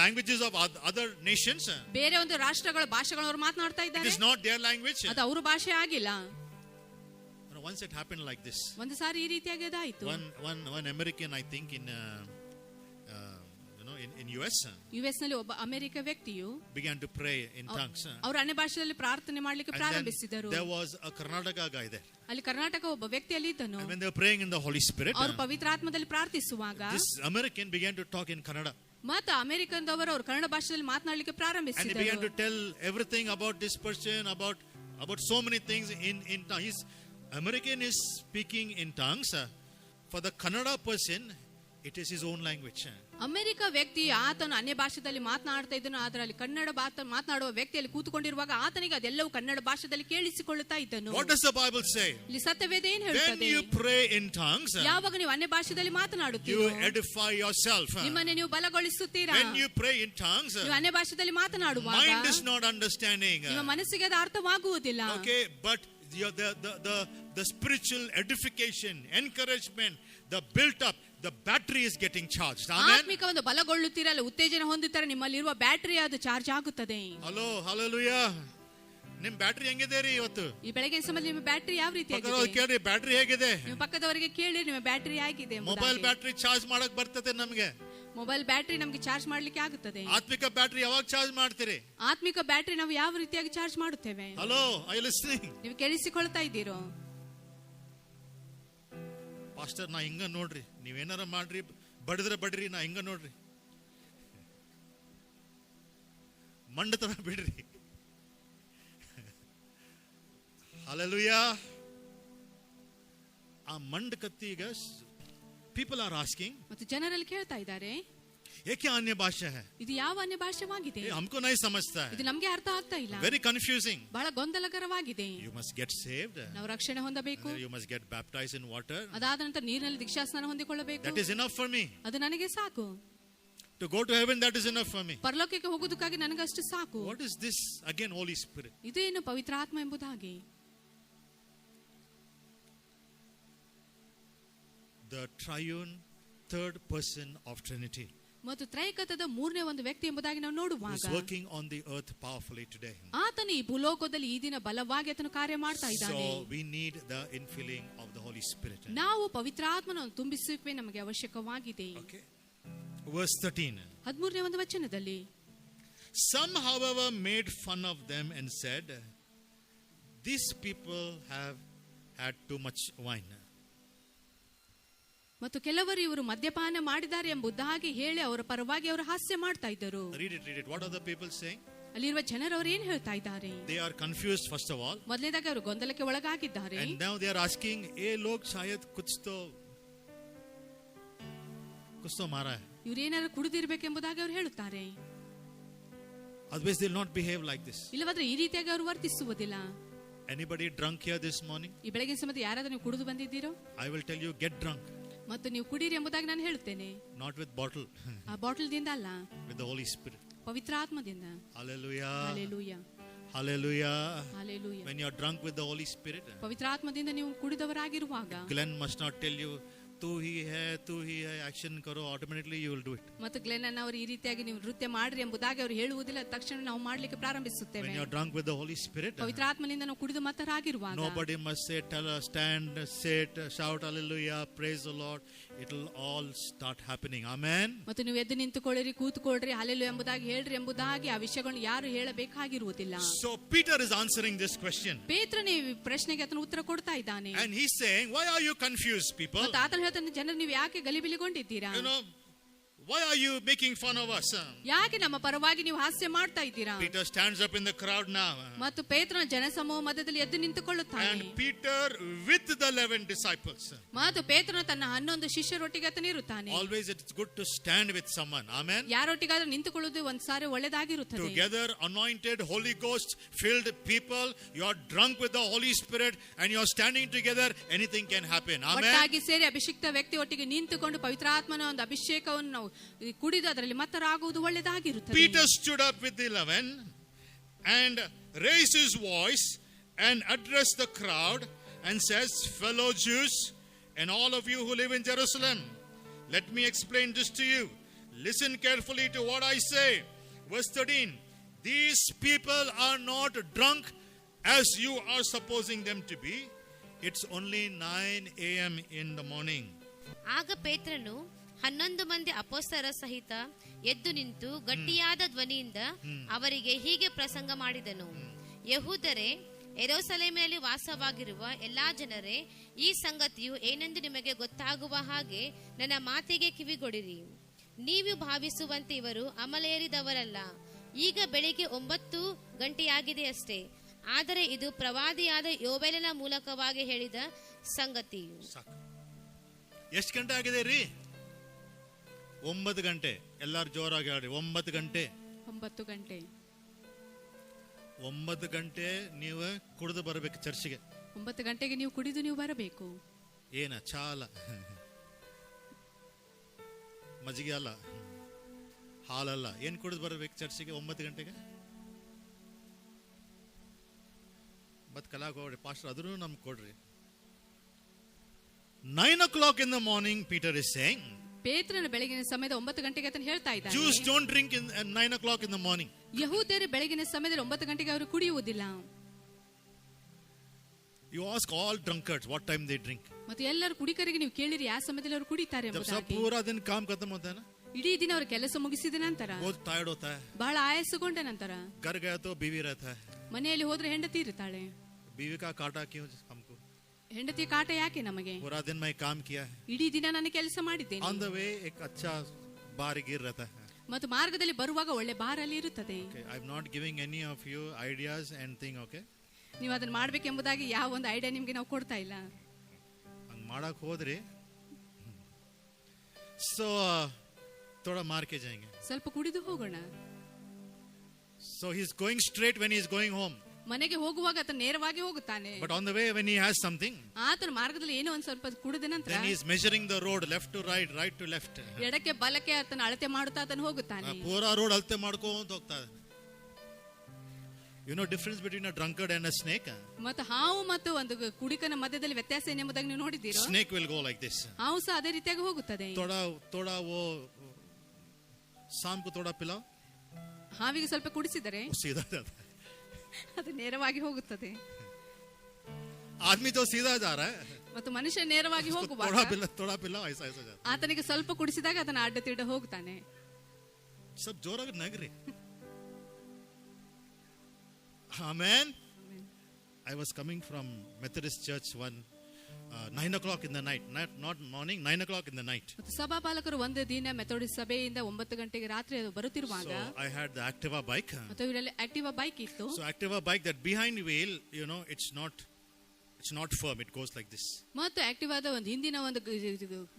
languages of other nations. ಬೇರೆ ಒಂದು ರಾಷ್ಟ್ರಗಳ ಭಾಷೆಗಳನ್ನು ಅವರು ಮಾತನಾಡ್ತಾ It ಇದ್ದಾರೆ. is not their language. ಅದು ಅವರ ಭಾಷೆ ಆಗಿಲ್ಲ. Once it happened like this. ಒಂದು ಸಾರಿ ಈ ರೀತಿಯಾಗಿ ಅದಾಯಿತು. One American, I think in US, US ನಲ್ಲಿ ಒಬ್ಬ ಅಮೆರಿಕ ವ್ಯಕ್ತಿಯು began to pray in tongues. ಅವರು ಅನ್ಯ ಭಾಷೆಯಲ್ಲಿ ಪ್ರಾರ್ಥನೆ ಮಾಡಲಿಕ್ಕೆ And then ಪ್ರಾರಂಭಿಸಿದರು. there was a Karnataka guy there. ಅಲ್ಲಿ ಕರ್ನಾಟಕ ಒಬ್ಬ ವ್ಯಕ್ತಿಯಲ್ಲಿ ಇದ್ದನು. And when they were praying in the Holy Spirit, ಅವರು ಪವಿತ್ರಾತ್ಮದಲ್ಲಿ ಪ್ರಾರ್ಥಿಸುವಾಗ this American began to talk in Kannada. ಮತ್ತು ಅಮೆರಿಕದವರು ಅವರು ಕನ್ನಡ ಭಾಷೆಯಲ್ಲಿ ಮಾತನಾಡಲಿಕ್ಕೆ And he began ಪ್ರಾರಂಭಿಸಿದರು. to tell everything about this person, about so many things in tongues. American is speaking in tongues. For the Kannada person, it is his own language. America ವ್ಯಕ್ತಿ ಆತನು ಅನ್ಯ ಭಾಷೆಯಲ್ಲಿ ಮಾತನಾಡ್ತಾ ಇದ್ದನು. ಅದರಲ್ಲಿ ಕನ್ನಡ ಮಾತನಾಡುವ ವ್ಯಕ್ತಿಯಲ್ಲಿ ಕೂತುಕೊಂಡಿರುವಾಗ ಆತನಿಗೆ ಅದೆಲ್ಲವೂ ಕನ್ನಡ ಭಾಷೆಯಲ್ಲಿ ಕೇಳಿಸಿಕೊಳ್ಳುತ್ತಾ ಇದ್ದನು. What does the Bible say? ಇಲ್ಲಿ ಸತ್ಯವೇದ ಏನು When ಹೇಳುತ್ತದೆ? you pray in tongues, ಯಾವಾಗ ನೀವು ಅನ್ಯ ಭಾಷೆಯಲ್ಲಿ you ಮಾತನಾಡುತ್ತೀರೋ edify yourself. ನಿಮ್ಮನ್ನು ನೀವು ಬಲಗೊಳಿಸುತ್ತೀರಾ. When you pray in tongues, ನೀವು ಅನ್ಯ ಭಾಷೆಯಲ್ಲಿ ಮಾತನಾಡುವಾಗ mind is not understanding. ನಿಮ್ಮ ಮನಸ್ಸಿಗೆ ಅದು ಅರ್ಥವಾಗುವುದಿಲ್ಲ. Okay, but the spiritual edification, encouragement, the built up, the battery is getting charged. Amen. ಆತ್ಮಿಕ ಒಂದು ಬಲಗೊಳ್ಳುತ್ತೀರಲ್ಲ, ಉತ್ತೇಜನ ಹೊಂದುತ್ತಾರೆ, ನಿಮ್ಮಲ್ಲಿರುವ ಬ್ಯಾಟರಿ ಅದು ಚಾರ್ಜ್ ಆಗುತ್ತದೆ. Hello, hallelujah. ನಿಮ್ ಬ್ಯಾಟರಿ ಹೆಂಗಿದೆ ರೀ ಇವತ್ತು? ಈ ಬೆಳಗಿನ ಸಮಯದಲ್ಲಿ ನಿಮ್ಮ ಬ್ಯಾಟರಿ ಯಾವ ರೀತಿಯಾಗಿದೆ? ಪಕ್ಕದವ್ರು ಕೇಳ್ರಿ, ಬ್ಯಾಟರಿ ಹೇಗಿದೆ? ನೀವು ಪಕ್ಕದವರಿಗೆ ಕೇಳಿ ನಿಮ್ಮ ಬ್ಯಾಟರಿ ಆಗಿದೆ. ಮೊಬೈಲ್ ಬ್ಯಾಟರಿ ಚಾರ್ಜ್ ಮಾಡಕ್ ಬರ್ತದೆ ನಮ್ಗೆ. ಮೊಬೈಲ್ ಬ್ಯಾಟರಿ ನಮಗೆ ಚಾರ್ಜ್ ಮಾಡ್ಲಿಕ್ಕೆ ಆಗುತ್ತದೆ. ಆತ್ಮಿಕ ಬ್ಯಾಟರಿ ಯಾವಾಗ ಚಾರ್ಜ್ ಮಾಡ್ತೀರಿ? ಆತ್ಮಿಕ ಬ್ಯಾಟರಿ ನಾವು ಯಾವ ರೀತಿಯಾಗಿ ಚಾರ್ಜ್ ಮಾಡುತ್ತೇವೆ? Hello, I listening? ನೀವು ಕೇಳಿಸಿಕೊಳ್ತಾ ಇದ್ದೀರೋ? ಪಾಸ್ಟರ್, ನಾ ಹಿಂಗ ನೋಡ್ರಿ, ನೀವೇನಾರ ಮಾಡ್ರಿ, ಬಡಿದ್ರಿ, ನಾ ಹಿಂಗ ನೋಡ್ರಿ, ಮಂಡತನ ಬಿಡ್ರಿ. Hallelujah. ಆ ಮಂಡ ಕತ್ತಿ ಈಗ people are asking, ಮತ್ತು ಜನರಲ್ಲಿ ಕೇಳ್ತಾ ಇದ್ದಾರೆ, ये क्या अन्य भाषा है? ಇದು ಯಾವ ಅನ್ಯ ಭಾಷೆವಾಗಿದೆ? ये हमको नहीं समझता है. ಇದು ನಮಗೆ ಅರ್ಥ ಆಗ್ತಾ ಇಲ್ಲ. Very confusing. ಬಹಳ ಗೊಂದಲಕರವಾಗಿದೆ. You must get saved. ನಾವು ರಕ್ಷಣೆ ಹೊಂದಬೇಕು. You must get baptized in water. ಅದಾದ ನಂತರ ನೀರಿನಲ್ಲಿ ದೀಕ್ಷಾಸ್ನಾನ ಹೊಂದಿಕೊಳ್ಳಬೇಕು. That is enough for me. ಅದು ನನಗೆ ಸಾಕು. To go to heaven, that is enough for me. ಪರಲೋಕಕ್ಕೆ ಹೋಗುವುದಕ್ಕಾಗಿ ನನಗಷ್ಟು ಸಾಕು. What is this? Again, Holy Spirit. ಇದೇನು ಪವಿತ್ರ ಆತ್ಮ ಎಂಬುದಾಗಿ? The triune third person of Trinity ಮತ್ತು ತ್ರೈಕತದ ಮೂರನೇ ಒಂದು ವ್ಯಕ್ತಿ ಎಂಬುದಾಗಿ ನಾವು is ನೋಡುವಾಗ working on the earth powerfully today. ಆತನು ಈ ಭೂಲೋಕದಲ್ಲಿ ಈ ದಿನ ಬಲವಾಗಿ ಆತನು ಕಾರ್ಯ ಮಾಡ್ತಾ ಇದ್ದಾನೆ. So we need the infilling of the Holy Spirit. ನಾವು ಪವಿತ್ರಾತ್ಮನನ್ನು ತುಂಬಿಸುವಿಕೆ ನಮಗೆ ಅವಶ್ಯಕವಾಗಿದೆ. Okay. Verse 13. 13ನೇ ಒಂದು ವಚನದಲ್ಲಿ, Some, however, made fun of them and said, these people have had too much wine. ಮತ್ತು ಕೆಲವರು ಇವರು ಮದ್ಯಪಾನ ಮಾಡಿದ್ದಾರೆ ಎಂಬುದಾಗಿ ಹೇಳಿ ಅವರ ಪರವಾಗಿ ಅವರು ಹಾಸ್ಯ ಮಾಡ್ತಾ ಇದ್ದರು. Read it. What are the people saying? ಅಲ್ಲಿರುವ ಜನರು ಅವರು ಏನು ಹೇಳ್ತಾ ಇದ್ದಾರೆ? They are confused first of all. ಮೊದಲನೇದಾಗಿ ಅವರು ಗೊಂದಲಕ್ಕೆ ಒಳಗಾಗಿದ್ದಾರೆ. And now they are asking, ये लोग शायद कुछ तो मारा है. ಇವರು ಏನಾದ್ರು ಕುಡಿದಿರ್ಬೇಕೆಂಬುದಾಗಿ ಅವರು ಹೇಳುತ್ತಾರೆ. Otherwise they will not behave like this. ಇಲ್ಲವಾದ್ರೆ ಈ ರೀತಿಯಾಗಿ ಅವರು ವರ್ತಿಸುವುದಿಲ್ಲ. Anybody drunk here this morning? ಈ ಬೆಳಗಿನ ಸಮಯದಲ್ಲಿ ಯಾರಾದ್ರೂ ನೀವು ಕುಡಿದು ಬಂದಿದ್ದೀರೋ? I will tell you, get drunk. ಮತ್ತು ನೀವು ಕುಡೀರಿ ಎಂಬುದಾಗಿ ನಾನು ಹೇಳುತ್ತೇನೆ. Not with bottle, ಆ ಬಾಟಲ್ ದಿಂದ ಅಲ್ಲ, with the Holy Spirit. ಪವಿತ್ರಾತ್ಮದಿಂದ. Hallelujah. Hallelujah, Hallelujah. Hallelujah. When you are drunk with the Holy Spirit, ಪವಿತ್ರಾತ್ಮದಿಂದ ನೀವು ಕುಡಿದವರಾಗಿರುವಾಗ Glenn must not tell you, तू ही है, action करो, automatically you will do it. ಮತ್ತು ಗ್ಲೆನ್ ಅವರು ಈ ರೀತಿಯಾಗಿ ನೀವು ನೃತ್ಯ ಮಾಡ್ರಿ ಎಂಬುದಾಗಿ ಅವರು ಹೇಳುವುದಿಲ್ಲ, ತಕ್ಷಣ ನಾವು ಮಾಡ್ಲಿಕ್ಕೆ ಪ್ರಾರಂಭಿಸುತ್ತೇವೆ. When you are drunk with the Holy Spirit, ಪವಿತ್ರಾತ್ಮನಿಂದ ನಾವು ಕುಡಿದು ಮತ್ತರಾಗಿರುವಾಗ nobody must say, tell, stand, sit, shout hallelujah, praise the Lord. It will all start happening. Amen. ಮತ್ತು ನೀವು ಎದ್ದು ನಿಂತುಕೊಳ್ಳಿರಿ, ಕೂತ್ಕೊಳ್ಳ್ರಿ, ಹಲ್ಲೆಲೂಯಾ ಎಂಬುದಾಗಿ ಹೇಳ್ರಿ ಎಂಬುದಾಗಿ ಆ ವಿಷಯಗಳನ್ನು ಯಾರು ಹೇಳಬೇಕಾಗಿರುವುದಿಲ್ಲ. So Peter is answering this question. ಪೇತ್ರನೇ ಈ ಪ್ರಶ್ನೆಗೆ ಆತನು ಉತ್ತರ ಕೊಡ್ತಾ ಇದ್ದಾನೆ. And he's saying, why are you confused, people? ಮತ್ತು ಆತನು ಹೇಳ್ತಾನೆ, ಜನರು ನೀವು ಯಾಕೆ ಗಲಿಬಿಲಿಗೊಂಡಿದ್ದೀರಾ? You know, why are you making fun of us? ಯಾಕೆ ನಮ್ಮ ಪರವಾಗಿ ನೀವು ಹಾಸ್ಯ ಮಾಡ್ತಾ ಇದ್ದೀರಾ? Peter stands up in the crowd now. ಮತ್ತು ಪೇತ್ರನ ಜನಸಮೂಹ ಮಧ್ಯದಲ್ಲಿ ಎದ್ದು ನಿಂತುಕೊಳ್ಳುತ್ತಾನೆ. And Peter with the 11 disciples. ಮತ್ತು ಪೇತ್ರನು ತನ್ನ 11 ಶಿಷ್ಯರೊಟ್ಟಿಗೆ ಆತನು ಇರುತ್ತಾನೆ. Always it's good to stand with someone. Amen. ಯಾರೊಟ್ಟಿಗಾದ್ರೂ ನಿಂತುಕೊಳ್ಳುವುದು ಒಂದ್ಸಾರಿ ಒಳ್ಳೆದಾಗಿರುತ್ತದೆ. Together, anointed, Holy Ghost filled people, you are drunk with the Holy Spirit and you are standing together, anything can happen. Amen. ಒಟ್ಟಾಗಿ ಸೇರಿ ಅಭಿಷಿಕ್ತ ವ್ಯಕ್ತಿ ಒಟ್ಟಿಗೆ ನಿಂತುಕೊಂಡು ಪವಿತ್ರಾತ್ಮನ ಒಂದು ಅಭಿಷೇಕವನ್ನು ನಾವು ಕುಡಿದು ಅದರಲ್ಲಿ ಮತ್ತರಾಗುವುದು ಒಳ್ಳೆದಾಗಿರುತ್ತದೆ. Peter stood up with the 11 and raised his voice and addressed the crowd and says, fellow Jews and all of you who live in Jerusalem, let me explain this to you. Listen carefully to what I say. Verse 13, these people are not drunk as you are supposing them to be. It's only 9 a.m. in the morning. ಆಗ ಪೇತ್ರನು 11 ಮಂದಿ ಅಪೊಸ್ತಲರ ಸಹಿತ ಎದ್ದು ನಿಂತು ಗಟ್ಟಿಯಾದ ಧ್ವನಿಯಿಂದ ಅವರಿಗೆ ಹೀಗೆ ಪ್ರಸಂಗ ಮಾಡಿದನು. ಯೆಹೂದರೇ, ಯೆರೂಸಲೇಮಿನಲ್ಲಿ ವಾಸವಾಗಿರುವ ಎಲ್ಲಾ ಜನರೇ, ಈ ಸಂಗತಿಯು ಏನೆಂದು ನಿಮಗೆ ಗೊತ್ತಾಗುವ ಹಾಗೆ ನನ್ನ ಮಾತಿಗೆ ಕಿವಿಗೊಡಿರಿ. ನೀವು ಭಾವಿಸುವಂತೆ ಇವರು ಅಮಲೇರಿದವರಲ್ಲ. ಈಗ ಬೆಳಿಗ್ಗೆ 9 ಗಂಟೆಯಾಗಿದೆಯಷ್ಟೇ. ಆದರೆ ಇದು ಪ್ರವಾದಿಯಾದ ಯೋವೇಲನ ಮೂಲಕವಾಗಿ ಹೇಳಿದ ಸಂಗತಿಯು. ಎಷ್ಟು ಗಂಟೆ ಆಗಿದೆ ರೀ? 9 ಗಂಟೆ. ಎಲ್ಲಾರು ಜೋರಾಗಿ ಹೇಳ್ರಿ, 9 ಗಂಟೆ. 9 ಗಂಟೆ. 9 ಗಂಟೆ ನೀವು ಕುಡಿದು ಬರಬೇಕು ಚರ್ಚಿಗೆ. 9 ಗಂಟೆಗೆ ನೀವು ಕುಡಿದು ನೀವು ಬರಬೇಕು. ಏನ ಚಾಲ ಮಜ್ಜಿಗೆ ಅಲ್ಲ, ಹಾಲಲ್ಲ, ಏನ್ ಕುಡಿದು ಬರಬೇಕು ಚರ್ಚಿಗೆ 9 ಗಂಟೆಗೆ? ಮತ್ ಕಲಾಕ್ ಹೋಗ್ರಿ ಪಾಸ್ಟರ್, ಅದನ್ನು ನಮ್ಗೆ ಕೊಡ್ರಿ. 9 o'clock in the morning, Peter is saying, ಪೇತ್ರನ ಬೆಳಗಿನ ಸಮಯದ 9 ಗಂಟೆಗೆ ಆತನು ಹೇಳ್ತಾ ಇದ್ದಾನೆ. Jews don't drink at 9 o'clock in the morning. ಯಹೂದ್ಯರು ಬೆಳಗಿನ ಸಮಯದಲ್ಲಿ 9 ಗಂಟೆಗೆ ಅವರು ಕುಡಿಯುವುದಿಲ್ಲ. You ask all drunkards what time they drink. ಮತ್ತು ಎಲ್ಲರೂ ಕುಡಿಕರಿಗೆ ನೀವು ಕೇಳಿರಿ ಯಾವ ಸಮಯದಲ್ಲಿ ಅವರು ಕುಡಿತಾರೆ जब सब ಎಂಬುದಾಗಿ. पूरा दिन काम खत्म होता है ना, ಇಡೀ ದಿನ ಅವರು ಕೆಲಸ ಮುಗಿಸಿದ ನಂತರ बहुत टायर्ड होता है, ಬಹಳ ಆಯಾಸಗೊಂಡ ನಂತರ घर गया तो बीवी रहता है. ಮನೆಯಲ್ಲಿ ಹೋದ್ರೆ ಹೆಂಡತಿ ಇರುತ್ತಾಳೆ. बीवी का काटा क्यों हमको? ಹೆಂಡತಿಯ ಕಾಟ ಯಾಕೆ ನಮಗೆ? पूरा दिन मैं काम किया है. ಇಡೀ ದಿನ ನಾನು ಕೆಲಸ ಮಾಡಿದ್ದೇನೆ. On the way एक अच्छा बार गिर रहता है. ಮತ್ತು ಮಾರ್ಗದಲ್ಲಿ ಬರುವಾಗ ಒಳ್ಳೆ ಬಾರ್ ಅಲ್ಲಿ ಇರುತ್ತದೆ. Okay, I'm not giving any of you ideas and thing, okay? ನೀವು ಅದನ್ನ ಮಾಡ್ಬೇಕೆಂಬುದಾಗಿ ಯಾವ ಒಂದು ಐಡಿಯಾ ನಿಮ್ಗೆ ನಾವು ಕೊಡ್ತಾ ಇಲ್ಲ. ಹಂಗ ಮಾಡಕ್ ಹೋದ್ರಿ ಸೊ ಥೋड़ा मार के जाएंगे. ಸ್ವಲ್ಪ ಕುಡಿದು ಹೋಗೋಣ. So he's going straight when he's going home. ಮನೆಗೆ ಹೋಗುವಾಗ ಆತ ನೇರವಾಗಿ ಹೋಗುತ್ತಾನೆ. But on the way when he has something, ಆತನ ಮಾರ್ಗದಲ್ಲಿ ಏನೋ ಒಂದು ಸ್ವಲ್ಪ ಕುಡಿದ ನಂತರ then he is measuring the road left to right, right to left. ಎಡಕ್ಕೆ ಬಲಕ್ಕೆ ಆತನ ಅಳತೆ ಮಾಡುತ್ತಾ ಆತನ ಹೋಗುತ್ತಾನೆ. ಪೂರಾ ರೋಡ್ ಅಳತೆ ಮಾಡ್ಕೊಂತ ಹೋಗ್ತಾ ಇದೆ. You know difference between a drunkard and a snake? ಮತ್ತು ಹಾವು ಮತ್ತು ಒಂದು ಕುಡಿಕನ ಮಧ್ಯದಲ್ಲಿ ವ್ಯತ್ಯಾಸ ಏನೆಂಬುದಾಗಿ ನೀವು ನೋಡಿದ್ದೀರೋ? Snake will go like this. ಹಾವು ಸಹ ಅದೇ ರೀತಿಯಾಗಿ ಹೋಗುತ್ತದೆ. थोड़ा वो शाम को थोड़ा पिलाओ, ಹಾವಿಗೆ ಸ್ವಲ್ಪ ಕುಡಿಸಿದರೆ सीधा जाता है. ಅದು ನೇರವಾಗಿ ಹೋಗುತ್ತದೆ. आदमी तो सीधा जा रहा है, ಮತ್ತು ಮನುಷ್ಯ ನೇರವಾಗಿ ಹೋಗುವಾಗ थोड़ा पिलाओ ऐसा ऐसा जाता है. ಆತನಿಗೆ ಸ್ವಲ್ಪ ಕುಡಿಸಿದಾಗ ಅದನ್ನ ಅಡ್ಡ ತಿಡ್ಡ ಹೋಗ್ತಾನೆ. सब जोराಗಿ ನಗ್ರಿ. Amen. I was coming from Methodist Church 9 o'clock in the night, not morning, 9 o'clock in the night. ಮತ್ತು ಸಭಾಪಾಲಕರು ಒಂದು ದಿನ ಮೆಥೋಡಿಸ್ಟ್ ಸಭೆಯಿಂದ 9 ಗಂಟೆಗೆ ರಾತ್ರಿ ಬರುತ್ತಿರುವಾಗ So I had the Activa bike. ಮತ್ತು ಇವರಲ್ಲಿ ಆಕ್ಟಿವಾ ಬೈಕ್ ಇತ್ತು. So Activa bike, that behind wheel, you know, it's not It's not firm. It goes like this. ಮತ್ತು ಆಕ್ಟಿವ್ ಆದ ಒಂದು ಹಿಂದಿನ ಒಂದು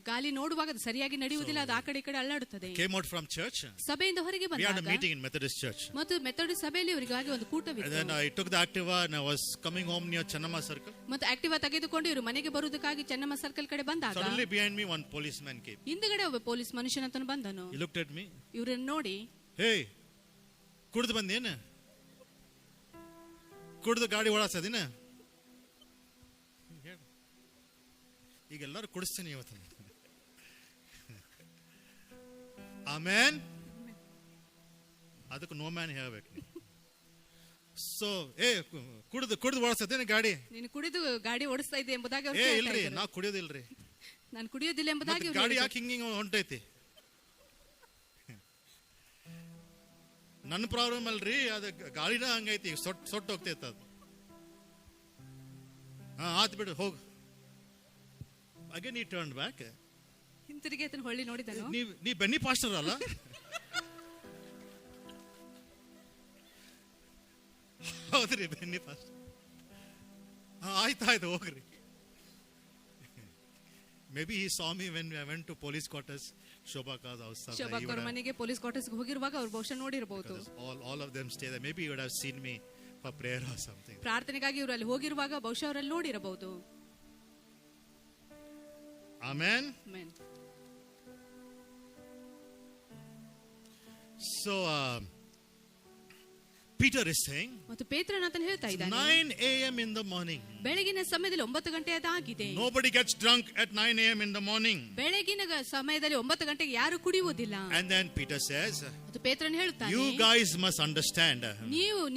ಗಾಲಿ ನೋಡುವಾಗ ಅದು ಸರಿಯಾಗಿ ನಡೆಯುವುದಿಲ್ಲ, ಅದು ಆ ಕಡೆ ಈ ಕಡೆ ಅಲ್ಲಾಡುತ್ತದೆ. Came out from church. ಸಭೆಯಿಂದ ಹೊರಗೆ We had a ಬಂದಾಗ meeting in Methodist church. ಮತ್ತು ಮೆಥಡಿಸ್ಟ್ ಸಭೆಯಲ್ಲಿ ಇವರಿಗಾಗಿ ಒಂದು And ಕೂಟವಿತ್ತು. then I took the Activa and I was coming home near Channamma Circle. ಮತ್ತು ಆಕ್ಟಿವಾ ತೆಗೆದುಕೊಂಡು ಇವರು ಮನೆಗೆ ಬರುವುದಕ್ಕಾಗಿ ಚೆನ್ನಮ್ಮ ಸರ್ಕಲ್ ಕಡೆ ಬಂದಾಗ Suddenly behind me one policeman came. ಹಿಂದುಗಡೆ ಒಬ್ಬ ಪೊಲೀಸ್ ಮನುಷ್ಯನಂತನು ಬಂದನು. He looked at me. ಇವರನ್ನು ನೋಡಿ, Hey, ಕುಡ್ದು ಬಂದೇನು? ಕುಡ್ದು ಗಾಡಿ ಓಡಿಸೋದಿನ? ಈಗ ಎಲ್ಲರೂ ಕುಡಿಸ್ತೀನಿ ಇವತ್ತು. ಆಮೇನ್. ಅದಕ್ಕೆ ನೋ ಮ್ಯಾನ್ ಹೇಳ್ಬೇಕು. ಸೊ ಕುಡ್ದು ಓಡಿಸೋದೇನು ಗಾಡಿ? ನೀನು ಕುಡಿದು ಗಾಡಿ ಓಡಿಸ್ತಾ ಇದ್ದೆ ಎಂಬುದಾಗಿ ಅವ್ರು ಇಲ್ರಿ, ಕೇಳ್ತಾ ನಾ ಕುಡಿಯೋದಿಲ್ರಿ. ಇದ್ರು. ನಾನು ಕುಡಿಯೋದಿಲ್ಲ ಎಂಬುದಾಗಿ ಮತ್ತೆ ಇವ್ರು ಗಾಡಿ ಹೇಳಿದ್ರು. ಯಾಕೆ ಹಿಂಗ ಹೊಂಟೈತಿ? ನನ್ನ ಪ್ರಾಬ್ಲಮ್ ಅಲ್ರಿ, ಅದು ಗಾಡಿನ ಹಂಗೈತಿ, ಸೊಟ್ಟು ಹೋಗ್ತೈತ ಅದು. ಆತ್ ಬಿಡು, ಹೋಗು. ಅಗೇನ್ ಈ ಟರ್ನ್ ಬ್ಯಾಕ್. ಹಿಂತಿರುಗಿ ಆತನ ಹೊಳ್ಳಿ ನೋಡಿದನು. ನೀ ಬೆನ್ನಿ ಪಾಸ್ಟರ್ ಅಲ್ಲ? ಹೌದ್ರಿ, ಬೆನ್ನಿ ಪಾಸ್ಟರ್. ಆಯ್ತಾಯ್ತು, ಹೋಗ್ರಿ. Maybe he saw me when I went to police quarters, Shobaka's house. ಶೋಭಾಕ್ ಅವ್ರ ಮನೆಗೆ ಪೊಲೀಸ್ ಕ್ವಾರ್ಟರ್ಸ್ ಹೋಗಿರುವಾಗ ಅವ್ರು ಬಹುಶಃ ನೋಡಿರಬಹುದು. All of them stay there. Maybe he would have seen me for prayer or something. ಪ್ರಾರ್ಥನೆಗಾಗಿ ಇವರು ಅಲ್ಲಿ ಹೋಗಿರುವಾಗ ಬಹುಶಃ ಅವರಲ್ಲಿ ನೋಡಿರಬಹುದು. Amen. Amen. So Peter is saying, ಮತ್ತು ಪೇತ್ರನಾತನು ಹೇಳ್ತಾ ಇದ್ದಾನೆ, 9 a.m. in the morning. ಬೆಳಗಿನ ಸಮಯದಲ್ಲಿ 9 ಗಂಟೆಯಾಗಿದೆ. Nobody gets drunk at 9 a.m. in the morning. ಬೆಳಗಿನ ಸಮಯದಲ್ಲಿ 9 ಗಂಟೆಗೆ ಯಾರು ಕುಡಿಯುವುದಿಲ್ಲ. And then Peter says, ಮತ್ತು ಪೇತ್ರನು ಹೇಳ್ತಾನೆ, you guys must understand.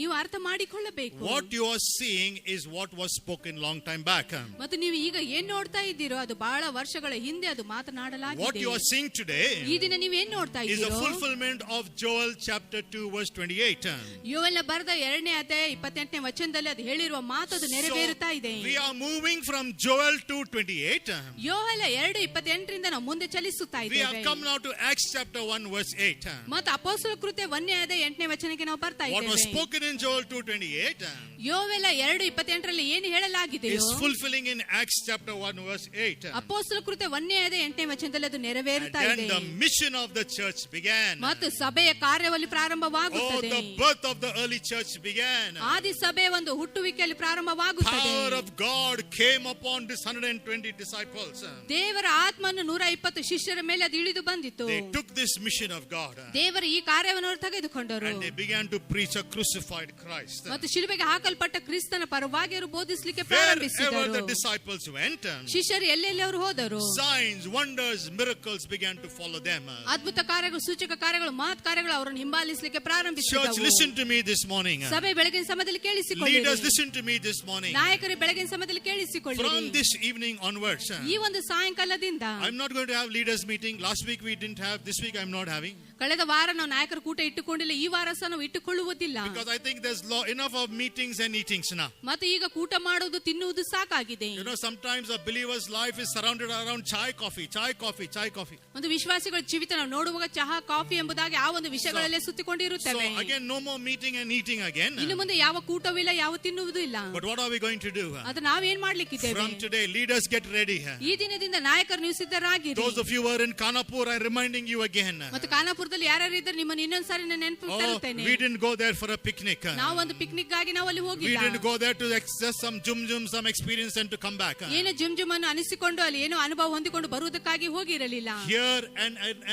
ನೀವು ಅರ್ಥ ಮಾಡಿಕೊಳ್ಳಬೇಕು. What you are seeing is what was spoken long time back. ಮತ್ತು ನೀವು ಈಗ ಏನ್ ನೋಡ್ತಾ ಇದ್ದೀರೋ ಅದು ಬಹಳ ವರ್ಷಗಳ ಹಿಂದೆ ಅದು What ಮಾತನಾಡಲಾಗಿದೆ. you are seeing today ಈ ದಿನ ನೀವು ಏನ್ ನೋಡ್ತಾ is a ಇದ್ದೀರೋ fulfillment of Joel chapter 2 verse 28. ಯೋವೇಲನ ಬರೆದ 2ನೇ ಅಧ್ಯಾಯ 28ನೇ ವಚನದಲ್ಲಿ ಅದು ಹೇಳಿರುವ ಮಾತು ಅದು ನೆರವೇರುತ್ತಾ ಇದೆ. We are moving from Joel 2:28. ಯೋವೇಲ 2:28 ನಾವು ಮುಂದೆ ಚಲಿಸುತ್ತಾ We ಇದ್ದೇವೆ. have come now to Acts chapter 1 verse 8. ಮತ್ತು ಅಪೊಸ್ತಲರ ಕೃತ್ಯ 1ನೇ ಅಧ್ಯಾಯ 8ನೇ ವಚನಕ್ಕೆ ನಾವು ಬರ್ತಾ What was ಇದ್ದೇವೆ. spoken in Joel 2:28 ಯೋವೇಲ 2:28 ಏನು ಹೇಳಲಾಗಿದೆಯೋ is fulfilling in Acts chapter 1 verse 8. ಅಪೊಸ್ತಲರ ಕೃತ್ಯ 1ನೇ ಅಧ್ಯಾಯ 8ನೇ ವಚನದಲ್ಲಿ ಅದು And ನೆರವೇರುತ್ತಾ then ಇದೆ. the mission of the church began. ಮತ್ತು ಸಭೆಯ ಕಾರ್ಯವಲ್ಲಿ Oh, ಪ್ರಾರಂಭವಾಗುತ್ತದೆ. the birth of the early church began. ಆದಿ ಸಭೆ ಒಂದು ಹುಟ್ಟುವಿಕೆಯಲ್ಲಿ ಪ್ರಾರಂಭವಾಗುತ್ತದೆ. Power of God came upon this 120 disciples. ದೇವರ ಆತ್ಮನು 120 ಶಿಷ್ಯರ ಮೇಲೆ ಅದು ಇಳಿದು ಬಂದಿತು. They took this mission of God ದೇವರು ಈ ಕಾರ್ಯವನ್ನು ಅವರು ತೆಗೆದುಕೊಂಡರು and they began to preach a crucified Christ. ಮತ್ತು ಶಿಲುಬೆಗೆ ಹಾಕಲ್ಪಟ್ಟ ಕ್ರಿಸ್ತನ ಪರವಾಗಿ ಅವರು ಬೋಧಿಸಲಿಕ್ಕೆ Wherever ಪ್ರಾರಂಭಿಸಿದರು. the disciples went, ಶಿಷ್ಯರು ಎಲ್ಲೆಲ್ಲಿ ಅವರು ಹೋದರು, signs, wonders, miracles began to follow them. ಅದ್ಭುತ ಕಾರ್ಯಗಳು, ಸೂಚಕ ಕಾರ್ಯಗಳು, ಮಹತ್ ಕಾರ್ಯಗಳು ಅವರನ್ನು ಹಿಂಬಾಲಿಸಲಿಕ್ಕೆ Church, ಪ್ರಾರಂಭಿಸಿದವು. listen to me this morning. ಸಭೆ ಬೆಳಗಿನ ಸಮಯದಲ್ಲಿ ಕೇಳಿಸಿಕೊಳ್ಳಿ. Leaders, listen to me this morning. ನಾಯಕರು ಬೆಳಗಿನ ಸಮಯದಲ್ಲಿ ಕೇಳಿಸಿಕೊಳ್ಳಿ. From this evening onwards, ಈ ಒಂದು ಸಾಯಂಕಾಲದಿಂದ I'm not going to have leaders meeting. Last week we didn't have. This week I'm not having. ಕಳೆದ ವಾರ ನಾವು ನಾಯಕರ ಕೂಟ ಇಟ್ಟುಕೊಂಡಿಲ್ಲ, ಈ ವಾರ ಸಹ ನಾವು ಇಟ್ಟುಕೊಳ್ಳುವುದಿಲ್ಲ. Because I think there's enough of meetings and eatings now. ಮತ್ತೆ ಈಗ ಕೂಟ ಮಾಡುವುದು ತಿನ್ನುವುದು ಸಾಕಾಗಿದೆ. You know, sometimes a believer's life is surrounded around chai, coffee, chai, coffee, chai, coffee. ಒಂದು ವಿಶ್ವಾಸಿಗಳ ಜೀವಿತ ನಾವು ನೋಡುವಾಗ ಚಹಾ, ಕಾಫಿ ಎಂಬುದಾಗಿ ಆ ಒಂದು ವಿಷಯಗಳಲ್ಲೇ So ಸುತ್ತಿಕೊಂಡಿರುತ್ತವೆ. again, no more meeting and eating again. ಇನ್ನು ಮುಂದೆ ಯಾವ ಕೂಟವಿಲ್ಲ, ಯಾವ ತಿನ್ನುವುದು ಇಲ್ಲ. But what are we going to do? ಅದು ನಾವೇನ್ ಮಾಡ್ಲಿಕ್ಕಿದ್ದೇವೆ? From today, leaders get ready. ಈ ದಿನದಿಂದ ನಾಯಕರು ನೀವು ಸಿದ್ಧರಾಗಿರಿ. Those of you who are in Kanapur, I'm reminding you again. ಮತ್ತು ಕಾನಾಪುರದಲ್ಲಿ ಯಾರ್ಯಾರು ಇದ್ದಾರೆ ನಿಮ್ಮನ್ನು ಇನ್ನೊಂದ್ಸಾರಿ ನಾನು ನೆನಪು ತರುತ್ತೇನೆ. We didn't go there for a picnic. ನಾವು ಒಂದು ಪಿಕ್ನಿಕ್ ಗಾಗಿ ನಾವು ಅಲ್ಲಿ We ಹೋಗಿಲ್ಲ. didn't go there to access some jum, some experience and to come back. ಏನು ಜುಮ್ ಜುಮ್ ಅನ್ನು ಅನಿಸಿಕೊಂಡು ಅಲ್ಲಿ ಏನೋ ಅನುಭವ ಹೊಂದಿಕೊಂಡು ಬರುವುದಕ್ಕಾಗಿ ಹೋಗಿರಲಿಲ್ಲ. Here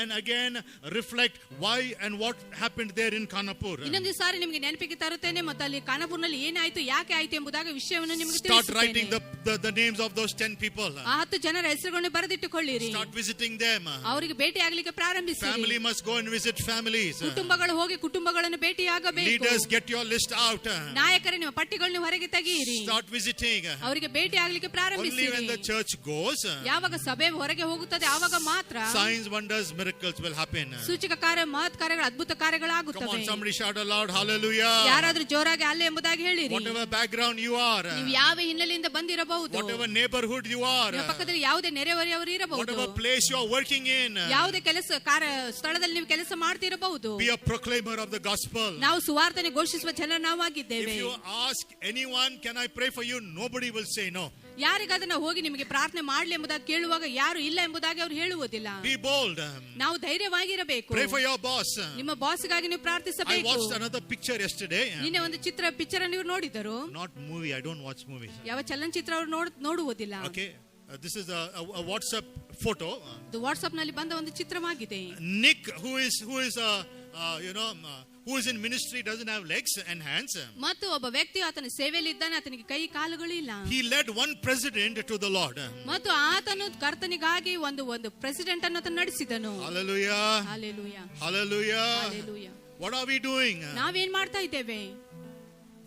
and again reflect why and what happened there in Kanapur. ಇನ್ನೊಂದು ಸಾರಿ ನಿಮಗೆ ನೆನಪಿಗೆ ತರುತ್ತೇನೆ ಮತ್ತು ಅಲ್ಲಿ ಕಾನಾಪುರನಲ್ಲಿ ಏನಾಯ್ತು, ಯಾಕೆ ಆಯ್ತು ಎಂಬುದಾಗಿ ವಿಷಯವನ್ನು ನಿಮಗೆ Start writing ತಿಳಿಸುತ್ತೇನೆ. the names of those 10 people. ಆ 10 ಜನರ ಹೆಸರುಗಳನ್ನು ಬರೆದಿಟ್ಟುಕೊಳ್ಳಿರಿ. Start visiting them. ಅವರಿಗೆ ಭೇಟಿ ಆಗ್ಲಿಕ್ಕೆ ಪ್ರಾರಂಭಿಸಿರಿ. Family must go and visit families. ಕುಟುಂಬಗಳು ಹೋಗಿ ಕುಟುಂಬಗಳನ್ನು ಭೇಟಿಯಾಗಬೇಕು. Leaders, get your list out. ನಾಯಕರೇ ನಿಮ್ಮ ಪಟ್ಟಿಗಳನ್ನು ಹೊರಗೆ ತೆಗೆಯಿರಿ. Start visiting. ಅವರಿಗೆ ಭೇಟಿ ಆಗ್ಲಿಕ್ಕೆ Only ಪ್ರಾರಂಭಿಸಿರಿ. when the church goes, ಯಾವಾಗ ಸಭೆ ಹೊರಗೆ ಹೋಗುತ್ತದೆ ಆವಾಗ ಮಾತ್ರ signs, wonders, miracles will happen. ಸೂಚಕ ಕಾರ್ಯ, ಮಹತ್ ಕಾರ್ಯಗಳು, ಅದ್ಭುತ Come ಕಾರ್ಯಗಳಾಗುತ್ತವೆ. on, somebody shout aloud, hallelujah. ಯಾರಾದ್ರೂ ಜೋರಾಗಿ ಅಲ್ಲೇ ಎಂಬುದಾಗಿ ಹೇಳಿರಿ. Whatever background you are, ನೀವು ಯಾವ ಹಿನ್ನೆಲೆಯಿಂದ ಬಂದಿರಬಹುದು, whatever neighborhood you are, ನಿಮ್ಮ ಪಕ್ಕದಲ್ಲಿ ಯಾವುದೇ ನೆರೆಹೊರೆಯವರು ಇರಬಹುದು, whatever place you are working in, ಯಾವುದೇ ಕೆಲಸ ಸ್ಥಳದಲ್ಲಿ ನೀವು ಕೆಲಸ ಮಾಡ್ತಿರಬಹುದು, be a proclaimer of the gospel. ನಾವು ಸುವಾರ್ತನೆ ಘೋಷಿಸುವ ಜನರು ನಾವಾಗಿದ್ದೇವೆ. If you ask anyone, can I pray for you? Nobody will say no. ಯಾರಿಗಾದ್ರೂ ನಾವು ಹೋಗಿ ನಿಮಗೆ ಪ್ರಾರ್ಥನೆ ಮಾಡ್ಲಿ ಎಂಬುದಾಗಿ ಕೇಳುವಾಗ ಯಾರು ಇಲ್ಲ ಎಂಬುದಾಗಿ ಅವ್ರು ಹೇಳುವುದಿಲ್ಲ. Be bold. ನಾವು ಧೈರ್ಯವಾಗಿರಬೇಕು. Pray for your boss. ನಿಮ್ಮ ಬಾಸ್ಗಾಗಿ ನೀವು I ಪ್ರಾರ್ಥಿಸಬೇಕು. watched another picture yesterday. ನಿನ್ನೆ ಒಂದು ಪಿಕ್ಚರ್ ನೀವು ನೋಡಿದರು. Not movie. I don't watch movies. ಯಾವ ಚಲನಚಿತ್ರ ಅವರು ನೋಡುವುದಿಲ್ಲ. Okay. This is a WhatsApp photo. ಇದು ವಾಟ್ಸ್ಆಪ್ ನಲ್ಲಿ ಬಂದ ಒಂದು ಚಿತ್ರವಾಗಿದೆ. Nick, who is in ministry, doesn't have legs and hands. ಮತ್ತು ಒಬ್ಬ ವ್ಯಕ್ತಿ ಆತನ ಸೇವೆಯಲ್ಲಿ ಇದ್ದಾನೆ, ಆತನಿಗೆ ಕೈ ಕಾಲುಗಳು ಇಲ್ಲ. He led one president to the Lord. ಮತ್ತು ಆತನು ಕರ್ತನಿಗಾಗಿ ಒಂದು ಪ್ರೆಸಿಡೆಂಟ್ ಅನ್ನು ಆತನು ನಡೆಸಿದನು. Hallelujah. Hallelujah. Hallelujah. Hallelujah. What are we doing? ನಾವೇನ್ ಮಾಡ್ತಾ ಇದ್ದೇವೆ?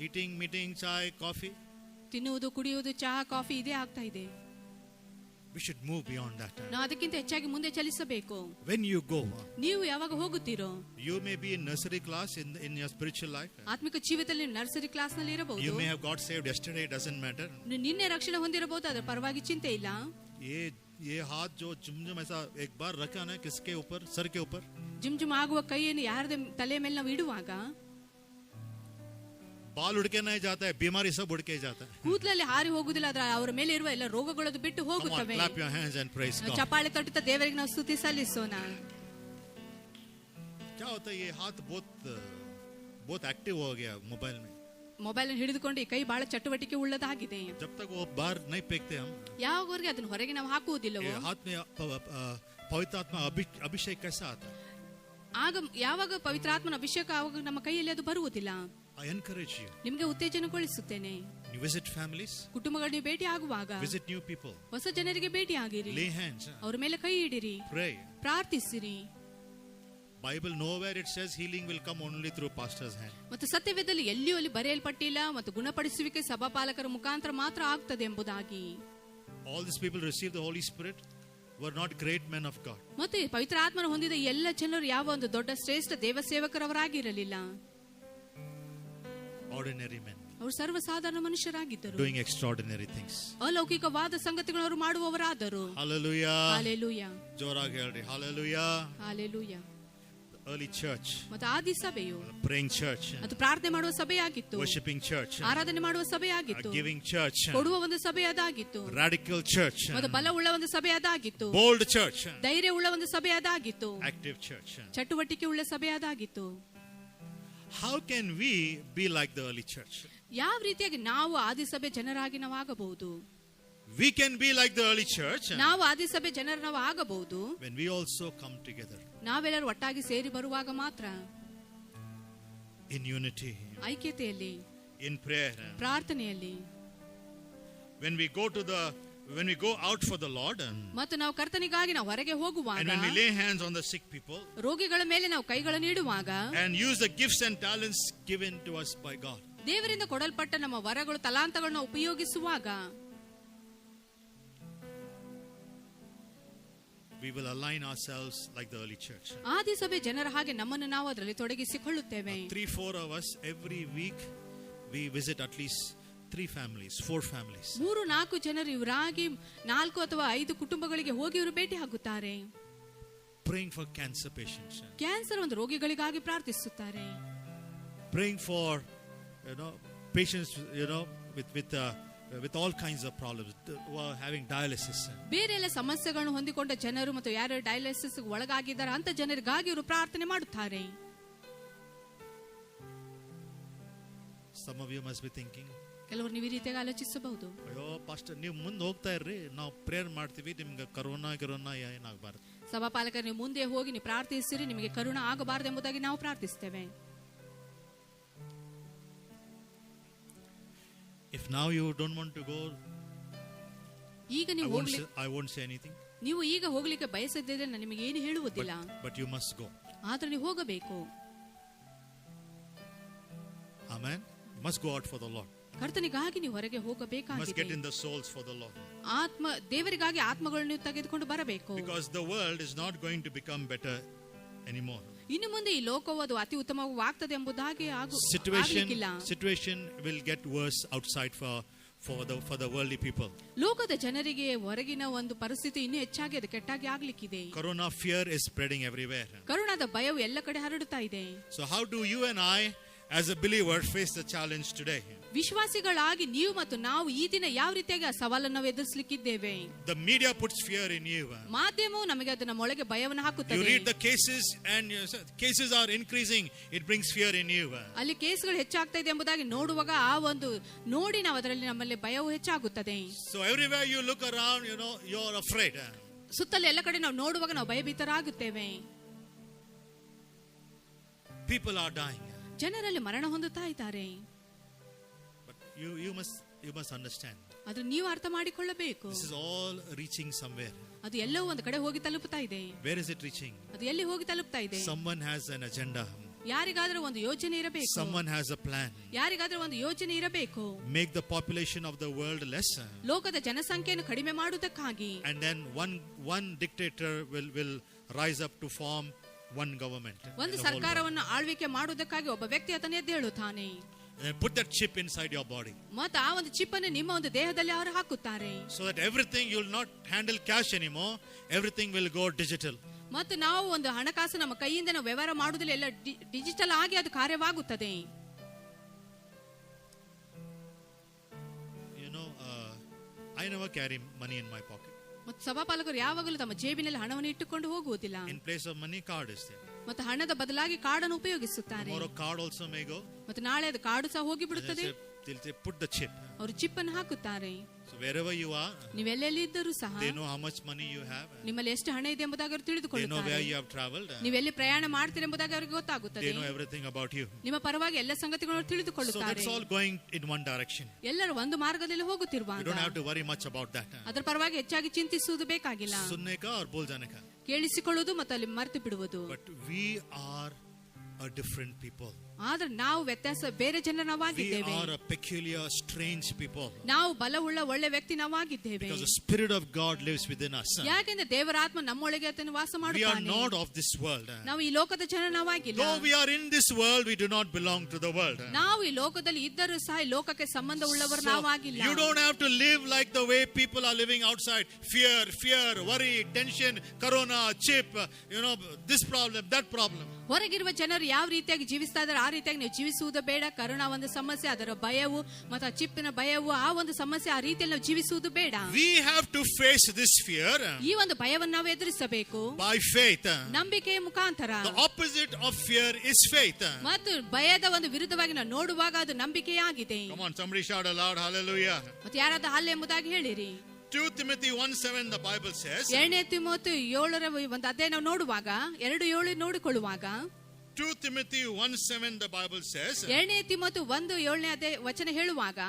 Eating, meeting, chai, coffee. ತಿನ್ನುವುದು, ಕುಡಿಯುವುದು, ಚಹಾ, ಕಾಫಿ ಇದೇ ಆಗ್ತಾ ಇದೆ. We should move beyond that. ನಾವು ಅದಕ್ಕಿಂತ ಹೆಚ್ಚಾಗಿ ಮುಂದೆ ಚಲಿಸಬೇಕು. When you go, ನೀವು ಯಾವಾಗ ಹೋಗುತ್ತೀರೋ, you may be in nursery class in your spiritual life. ಆತ್ಮಿಕ ಜೀವಿತದಲ್ಲಿ ನರ್ಸರಿ ಕ್ಲಾಸ್ ನಲ್ಲಿ ಇರಬಹುದು. You may have got saved yesterday, it doesn't matter. ನಿನ್ನೆ ರಕ್ಷಣೆ ಹೊಂದಿರಬಹುದು, ಅದರ ಪರವಾಗಿ ಚಿಂತೆ ಇಲ್ಲ. ये हाथ जो झुमझुम ऐसा एक बार रखा ना किसके ऊपर, सर के ऊपर, ಜುಮ್ ಆಗುವ ಕೈಯನ್ನು ಯಾರದ ತಲೆ ಮೇಲೆ ನಾವು ಇಡುವಾಗ बाल उड़ के नहीं जाता है, बीमारी सब उड़ के जाता है. ಕೂದಲಲ್ಲಿ ಹಾರಿ ಹೋಗುದಿಲ್ಲ, ಅದರ ಅವರ ಮೇಲೆ ಇರುವ ಎಲ್ಲ ರೋಗಗಳದ್ದು ಬಿಟ್ಟು Come on, ಹೋಗುತ್ತವೆ. clap your hands and praise God. ಚಪ್ಪಾಳೆ ತಟ್ಟುತ್ತಾ ದೇವರಿಗೆ ನಾವು ಸ್ತುತಿ ಸಲ್ಲಿಸೋಣ. क्या होता है, ये हाथ बहुत एक्टिव हो गया मोबाइल में. ಮೊಬೈಲ್ ಹಿಡಿದುಕೊಂಡು ಈ ಕೈ ಬಹಳ ಚಟುವಟಿಕೆ ಉಳ್ಳದಾಗಿದೆ. जब तक वो बाहर नहीं फेंकते हम, ಯಾವಾಗವರೆಗೆ ಅದನ್ನ ಹೊರಗೆ ನಾವು ಹಾಕುವುದಿಲ್ಲವೋ, हाथ में पवित्र आत्मा अभिषेक कैसा आता है? ಆಗ ಯಾವಾಗ ಪವಿತ್ರಾತ್ಮನ ಅಭಿಷೇಕ ಆವಾಗ ನಮ್ಮ ಕೈಯಲ್ಲಿ ಅದು ಬರುವುದಿಲ್ಲ. I encourage you. ನಿಮಗೆ ಉತ್ತೇಜನಗೊಳಿಸುತ್ತೇನೆ. You visit families, ಕುಟುಂಬಗಳನ್ನ ಭೇಟಿ ಆಗುವಾಗ visit new people, ಹೊಸ ಜನರಿಗೆ ಭೇಟಿ ಆಗಿರಿ, lay hands, ಅವರ ಮೇಲೆ ಕೈ ಇಡಿರಿ, pray. ಪ್ರಾರ್ಥಿಸಿರಿ. Bible nowhere it says healing will come only through pastor's hand. ಮತ್ತು ಸತ್ಯವೇದದಲ್ಲಿ ಎಲ್ಲಿಯೂ ಅಲ್ಲಿ ಬರೆಯಲ್ಪಟ್ಟಿಲ್ಲ ಮತ್ತು ಗುಣಪಡಿಸುವಿಕೆ ಸಭಾಪಾಲಕರ ಮುಖಾಂತರ ಮಾತ್ರ ಆಗ್ತದೆ ಎಂಬುದಾಗಿ. All these people received the Holy Spirit were not great men of God. ಮತ್ತೆ ಪವಿತ್ರ ಆತ್ಮನ ಹೊಂದಿದ ಎಲ್ಲ ಜನರು ಯಾವ ಒಂದು ದೊಡ್ಡ ಶ್ರೇಷ್ಠ ದೇವ ಸೇವಕರವರಾಗಿರಲಿಲ್ಲ. Ordinary men ಅವರು ಸರ್ವಸಾಧಾರಣ ಮನುಷ್ಯರಾಗಿದ್ದರು, doing extraordinary things. ಅಲೌಕಿಕವಾದ ಸಂಗತಿಗಳನ್ನು ಮಾಡುವವರಾದರು. Hallelujah. ಹಾಲೆಲೂಯಾ. ಜೋರಾಗಿ ಹೇಳ್ರಿ hallelujah. ಹಾಲೆಲೂಯಾ. Early church, ಮತ್ತು ಆದಿ ಸಭೆಯು praying church, ಅದು ಪ್ರಾರ್ಥನೆ ಮಾಡುವ ಸಭೆಯಾಗಿತ್ತು, worshiping church, ಆರಾಧನೆ ಮಾಡುವ ಸಭೆಯಾಗಿತ್ತು, giving church, ಕೊಡುವ ಒಂದು ಸಭೆಯಾದಾಗಿತ್ತು, radical church, ಮತ್ತು ಬಲವುಳ್ಳ ಒಂದು ಸಭೆಯಾದಾಗಿತ್ತು, bold church, ಧೈರ್ಯವುಳ್ಳ ಒಂದು ಸಭೆಯಾದಾಗಿತ್ತು, active church. ಚಟುವಟಿಕೆ ಉಳ್ಳ ಸಭೆಯಾದಾಗಿತ್ತು. How can we be like the early church? ಯಾವ ರೀತಿಯಾಗಿ ನಾವು ಆದಿ ಸಭೆ ಜನರಾಗಿ ನಾವು ಆಗಬಹುದು? We can be like the early church ನಾವು ಆದಿ ಸಭೆ ಜನರು ನಾವು ಆಗಬಹುದು when we also come together ನಾವೆಲ್ಲರೂ ಒಟ್ಟಾಗಿ ಸೇರಿ ಬರುವಾಗ ಮಾತ್ರ. in unity, ಐಕ್ಯತೆಯಲ್ಲಿ, in prayer. ಪ್ರಾರ್ಥನೆಯಲ್ಲಿ. When we go out for the Lord, ಮತ್ತು ನಾವು ಕರ್ತನಿಗಾಗಿ ನಾವು ಹೊರಗೆ ಹೋಗುವಾಗ, and when we lay hands on the sick people ರೋಗಿಗಳ ಮೇಲೆ ನಾವು ಕೈಗಳನ್ನು ಇಡುವಾಗ, and use the gifts and talents given to us by God, ದೇವರಿಂದ ಕೊಡಲ್ಪಟ್ಟ ನಮ್ಮ ವರಗಳು ತಲಾಂತಗಳನ್ನ ಉಪಯೋಗಿಸುವಾಗ, we will align ourselves like the early church. ಆದಿ ಸಭೆ ಜನರ ಹಾಗೆ ನಮ್ಮನ್ನು ನಾವು ಅದರಲ್ಲಿ ತೊಡಗಿಸಿಕೊಳ್ಳುತ್ತೇವೆ. 3-4 of us every week we visit at least 3 families, 4 families. 3-4 ಜನರು ಇವರಾಗಿ 4 ಅಥವಾ 5 ಕುಟುಂಬಗಳಿಗೆ ಹೋಗಿ ಇವರು ಭೇಟಿ ಆಗುತ್ತಾರೆ. Praying for cancer patients, cancer ಒಂದು ರೋಗಿಗಳಿಗಾಗಿ ಪ್ರಾರ್ಥಿಸುತ್ತಾರೆ. praying for patients with all kinds of problems who are having dialysis. ಬೇರೆ ಎಲ್ಲ ಸಮಸ್ಯೆಗಳನ್ನು ಹೊಂದಿಕೊಂಡ ಜನರು ಮತ್ತು ಯಾರು ಡಯಾಲಿಸಿಸ್ ಒಳಗಾಗಿದ್ದಾರೆ ಅಂತ ಜನರಿಗಾಗಿ ಇವರು ಪ್ರಾರ್ಥನೆ ಮಾಡುತ್ತಾರೆ. Some of you must be thinking, ಕೆಲವರು ನೀವು ಈ ರೀತಿಯಾಗಿ ಆಲೋಚಿಸಬಹುದು, ಅಯ್ಯೋ ಪಾಸ್ಟರ್ ನೀವು ಮುಂದೆ ಹೋಗ್ತಾ ಇರ್ರಿ, ನಾವು ಪ್ರೇಯರ್ ಮಾಡ್ತೀವಿ, ನಿಮ್ಗೆ ಕರೋನಾ ಏನಾಗಬಾರ್ದು. ಸಭಾಪಾಲಕರು ನೀವು ಮುಂದೆ ಹೋಗಿ ನೀವು ಪ್ರಾರ್ಥಿಸಿರಿ, ನಿಮಗೆ ಕರುಣ ಆಗಬಾರದು ಎಂಬುದಾಗಿ ನಾವು ಪ್ರಾರ್ಥಿಸ್ತೇವೆ. If now you don't want to go, ಈಗ ನೀವು I won't say anything. ನೀವು ಈಗ ಹೋಗ್ಲಿಕ್ಕೆ ಬಯಸದಿದ್ರೆ ನಾನು ನಿಮಗೆ ಏನು ಹೇಳುವುದಿಲ್ಲ, But you must go. ಆದ್ರೆ ನೀವು ಹೋಗಬೇಕು. Amen. You must go out for the Lord. ಕರ್ತನಿಗಾಗಿ ನೀವು ಹೊರಗೆ You must get ಹೋಗಬೇಕಾಗಿದೆ. in the souls for the Lord. ದೇವರಿಗಾಗಿ ಆತ್ಮಗಳನ್ನು ನೀವು ತೆಗೆದುಕೊಂಡು ಬರಬೇಕು. Because the world is not going to become better anymore. ಇನ್ನು ಮುಂದೆ ಈ ಲೋಕವು ಅದು ಅತಿ ಉತ್ತಮವಾಗ್ತದೆ ಎಂಬುದಾಗಿ Situation will get worse outside for the worldly people. ಲೋಕದ ಜನರಿಗೆ ಹೊರಗಿನ ಒಂದು ಪರಿಸ್ಥಿತಿ ಇನ್ನೂ ಹೆಚ್ಚಾಗಿ ಅದು ಕೆಟ್ಟಾಗಿ ಆಗ್ಲಿಕ್ಕಿದೆ. Corona fear is spreading everywhere. ಕರುಣಾದ ಭಯವು ಎಲ್ಲ ಕಡೆ ಹರಡುತ್ತಾ ಇದೆ. So how do you and I as a believer face the challenge today? ವಿಶ್ವಾಸಿಗಳಾಗಿ ನೀವು ಮತ್ತು ನಾವು ಈ ದಿನ ಯಾವ ರೀತಿಯಾಗಿ ಆ ಸವಾಲನ್ನು ನಾವು ಎದುರಿಸಲಿಕ್ಕಿದ್ದೇವೆ. The media puts fear in you. ಮಾಧ್ಯಮವು ನಮಗೆ ಅದು ನಮ್ಮೊಳಗೆ ಭಯವನ್ನು You ಹಾಕುತ್ತದೆ. read the cases and cases are increasing. It brings fear in you. ಅಲ್ಲಿ ಕೇಸ್ಗಳು ಹೆಚ್ಚಾಗ್ತಾ ಇದೆ ಎಂಬುದಾಗಿ ನೋಡುವಾಗ ಆ ಒಂದು ನೋಡಿ ನಾವು ಅದರಲ್ಲಿ ನಮ್ಮಲ್ಲಿ ಭಯವು ಹೆಚ್ಚಾಗುತ್ತದೆ. So everywhere you look around, you're afraid. ಸುತ್ತಲೂ ಎಲ್ಲ ಕಡೆ ನಾವು ನೋಡುವಾಗ ನಾವು ಭಯಭೀತರಾಗುತ್ತೇವೆ. People are dying. ಜನರಲ್ಲಿ ಮರಣ ಹೊಂದುತ್ತಾ ಇದ್ದಾರೆ. But you must understand. ಆದ್ರೆ ನೀವು ಅರ್ಥ ಮಾಡಿಕೊಳ್ಳಬೇಕು. This is all reaching somewhere. ಅದು ಎಲ್ಲವೂ ಒಂದು ಕಡೆ ಹೋಗಿ ತಲುಪುತ್ತಾ ಇದೆ. Where is it reaching? ಅದು ಎಲ್ಲಿ ಹೋಗಿ ತಲುಪ್ತಾ ಇದೆ? Someone has an agenda. ಯಾರಿಗಾದ್ರೂ ಒಂದು ಯೋಜನೆ ಇರಬೇಕು. Someone has a plan. ಯಾರಿಗಾದ್ರೂ ಒಂದು ಯೋಜನೆ ಇರಬೇಕು. Make the population of the world less. ಲೋಕದ ಜನಸಂಖ್ಯೆಯನ್ನು ಕಡಿಮೆ ಮಾಡುವುದಕ್ಕಾಗಿ. And then one dictator will rise up to form one government. ಒಂದು ಸರ್ಕಾರವನ್ನು ಆಳ್ವಿಕೆ ಮಾಡುವುದಕ್ಕಾಗಿ ಒಬ್ಬ ವ್ಯಕ್ತಿ ಅದನ್ನು ಎದ್ದೇಳುತ್ತಾನೆ. And put that chip inside your body. ಮತ್ತು ಆ ಒಂದು ಚಿಪ್ ಅನ್ನು ನಿಮ್ಮ ಒಂದು ದೇಹದಲ್ಲಿ ಅವರು ಹಾಕುತ್ತಾರೆ. So that everything you will not handle cash anymore. Everything will go digital. ಮತ್ತು ನಾವು ಒಂದು ಹಣಕಾಸು ನಮ್ಮ ಕೈಯಿಂದ ನಾವು ವ್ಯವಹಾರ ಮಾಡುವುದಿಲ್ಲ, ಎಲ್ಲ ಡಿಜಿಟಲ್ ಆಗಿ ಅದು ಕಾರ್ಯವಾಗುತ್ತದೆ. I never carry money in my pocket. ಮತ್ತು ಸಭಾಪಾಲಕರು ಯಾವಾಗಲೂ ತಮ್ಮ ಜೇಬಿನಲ್ಲಿ ಹಣವನ್ನು ಇಟ್ಟುಕೊಂಡು ಹೋಗುವುದಿಲ್ಲ. In place of money, card is there. ಮತ್ತು ಹಣದ ಬದಲಾಗಿ ಕಾರ್ಡನ್ನು ಉಪಯೋಗಿಸುತ್ತಾರೆ. Tomorrow card also may go. ಮತ್ತು ನಾಳೆ ಅದು ಕಾರ್ಡು ಸಹ ಹೋಗಿ ಬಿಡುತ್ತದೆ. They'll put the chip. ಅವರು ಚಿಪ್ ಅನ್ನು ಹಾಕುತ್ತಾರೆ. So wherever you are, ನೀವೆಲ್ಲೆಲ್ಲಿ ಇದ್ದರೂ ಸಹ they know how much money you have. ನಿಮ್ಮಲ್ಲಿ ಎಷ್ಟು ಹಣ ಇದೆ ಎಂಬುದಾಗಿ ಅವರು They know ತಿಳಿದುಕೊಳ್ಳುತ್ತಾರೆ. where you have traveled. ನೀವೆಲ್ಲಿ ಪ್ರಯಾಣ ಮಾಡ್ತೀರಿ ಎಂಬುದಾಗಿ ಅವರಿಗೆ ಗೊತ್ತಾಗುತ್ತದೆ. They know everything about you. ನಿಮ್ಮ ಪರವಾಗಿ ಎಲ್ಲ ಸಂಗತಿಗಳನ್ನು So ತಿಳಿದುಕೊಳ್ಳುತ್ತಾರೆ. that's all going in one direction. ಎಲ್ಲರೂ ಒಂದು ಮಾರ್ಗದಲ್ಲಿ You ಹೋಗುತ್ತಿರುವಾಗ don't have to worry much about that. ಅದರ ಪರವಾಗಿ ಹೆಚ್ಚಾಗಿ ಚಿಂತಿಸುವುದು ಬೇಕಾಗಿಲ್ಲ. Sunne ka or bol jane ka. ಕೇಳಿಸಿಕೊಳ್ಳುವುದು ಮತ್ತು ಅಲ್ಲಿ ಮರೆತು ಬಿಡುವುದು. But we are a different people. ಆದ್ರೆ ನಾವು ವ್ಯತ್ಯಾಸ ಬೇರೆ ಜನ We ನಾವಾಗಿದ್ದೇವೆ. are a peculiar, strange people. ನಾವು ಬಲವುಳ್ಳ ಒಳ್ಳೆ ವ್ಯಕ್ತಿ ನಾವಾಗಿದ್ದೇವೆ. Because the Spirit of God lives within us. ಯಾಕೆಂದ್ರೆ ದೇವರ ಆತ್ಮ ನಮ್ಮೊಳಗೆ ಆತನು ವಾಸ We are ಮಾಡುತ್ತಾನೆ. not of this world. ನಾವು ಈ ಲೋಕದ ಜನ ನಾವಾಗಿಲ್ಲ. Though we are in this world, we do not belong to the world. ನಾವು ಈ ಲೋಕದಲ್ಲಿ ಇದ್ದರೂ ಸಹ ಈ ಲೋಕಕ್ಕೆ ಸಂಬಂಧವುಳ್ಳವರು ನಾವಾಗಿಲ್ಲ. You don't have to live like the way people are living outside. Fear, worry, tension, corona, chip, this problem, that problem. ಹೊರಗಿರುವ ಜನರು ಯಾವ ರೀತಿಯಾಗಿ ಜೀವಿಸ್ತಾ ಇದ್ದಾರೆ ಆ ರೀತಿಯಾಗಿ ನೀವು ಜೀವಿಸುವುದು ಬೇಡ. ಕರೋನಾ ಒಂದು ಸಮಸ್ಯೆ, ಅದರ ಭಯವು ಮತ್ತು ಆ ಚಿಪ್ಪಿನ ಭಯವು, ಆ ಒಂದು ಸಮಸ್ಯೆ, ಆ ರೀತಿಯಲ್ಲಿ ನಾವು ಜೀವಿಸುವುದು ಬೇಡ. We have to face this fear ಈ ಒಂದು ಭಯವನ್ನು ನಾವು ಎದುರಿಸಬೇಕು by faith. ನಂಬಿಕೆಯ ಮುಖಾಂತರ. The opposite of fear is faith. ಮತ್ತು ಭಯದ ಒಂದು ವಿರುದ್ಧವಾಗಿ ನಾವು ನೋಡುವಾಗ ಅದು ನಂಬಿಕೆಯಾಗಿದೆ. Come on, somebody shout aloud, hallelujah. ಮತ್ತೆ ಯಾರಾದ ಹಲ್ಲೆ ಎಂಬುದಾಗಿ ಹೇಳಿರಿ. 2 Timothy 1:7 the Bible says. 2 ತಿಮೋಥೆ 7ರ ಒಂದು ಅಧ್ಯಾಯ ನಾವು ನೋಡುವಾಗ 2:7 ನೋಡಿಕೊಳ್ಳುವಾಗ 2 Timothy 1:7 the Bible says. 2 ತಿಮೋಥೆ 1:7ನೇ ಅಧ್ಯಾಯ ವಚನ ಹೇಳುವಾಗ,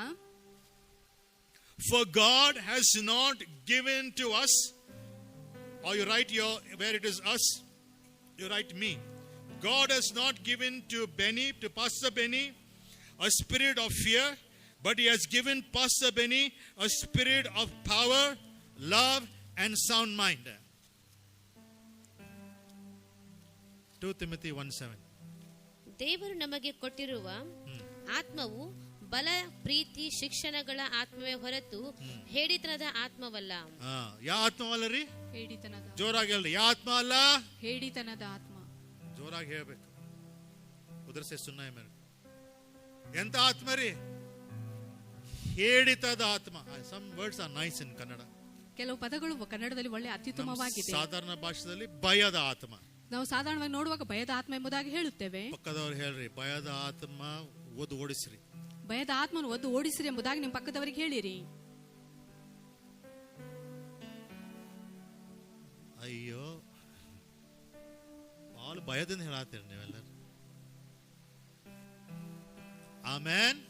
For God has not given to us, or you write where it is us, you write me. God has not given to Pastor Benny, a spirit of fear, but He has given Pastor Benny a spirit of power, love, and sound mind. 2 Timothy 1:7. ದೇವರು ನಮಗೆ ಕೊಟ್ಟಿರುವ ಆತ್ಮವು ಬಲ, ಪ್ರೀತಿ, ಶಿಕ್ಷಣಗಳ ಆತ್ಮವೇ ಹೊರತು ಹೇಡಿತನದ ಆತ್ಮವಲ್ಲ. ಯಾವ ಆತ್ಮವಲ್ಲ ರೀ? ಹೇಡಿತನದ. ಜೋರಾಗಿ ಹೇಳ್ರಿ, ಯಾವ ಆತ್ಮ ಅಲ್ಲ? ಹೇಡಿತನದ ಆತ್ಮ. ಜೋರಾಗಿ ಹೇಳ್ಬೇಕು. ಉದರ್ಸೆ ಸುನ್ನ ಮೇಲೆ ಎಂತ ಆತ್ಮ ರೀ? ಹೇಡಿತದ ಆತ್ಮ. ಸಮ್ ವರ್ಡ್ಸ್ ಆರ್ ನೈಸ್ ಇನ್ ಕನ್ನಡ. ಕೆಲವು ಪದಗಳು ಕನ್ನಡದಲ್ಲಿ ಒಳ್ಳೆ ಅತ್ಯುತ್ತಮವಾಗಿದೆ. ಸಾಧಾರಣ ಭಾಷೆಯಲ್ಲಿ ಭಯದ ಆತ್ಮ. ನಾವು ಸಾಧಾರಣವಾಗಿ ನೋಡುವಾಗ ಭಯದ ಆತ್ಮ ಎಂಬುದಾಗಿ ಹೇಳುತ್ತೇವೆ. ಪಕ್ಕದವ್ರು ಹೇಳ್ರಿ, ಭಯದ ಆತ್ಮ ಓಡಿಸ್ರಿ. ಭಯದ ಆತ್ಮನು ಒದ್ದು ಓಡಿಸ್ರಿ ಎಂಬುದಾಗಿ ನಿಮ್ಮ ಪಕ್ಕದವರಿಗೆ ಹೇಳಿರಿ. ಅಯ್ಯೋ, ಭಾಳ ಭಯದಿಂದ ಹೇಳತ್ತೀರಿ ನೀವೆಲ್ಲರೂ. ಆಮೇನ್.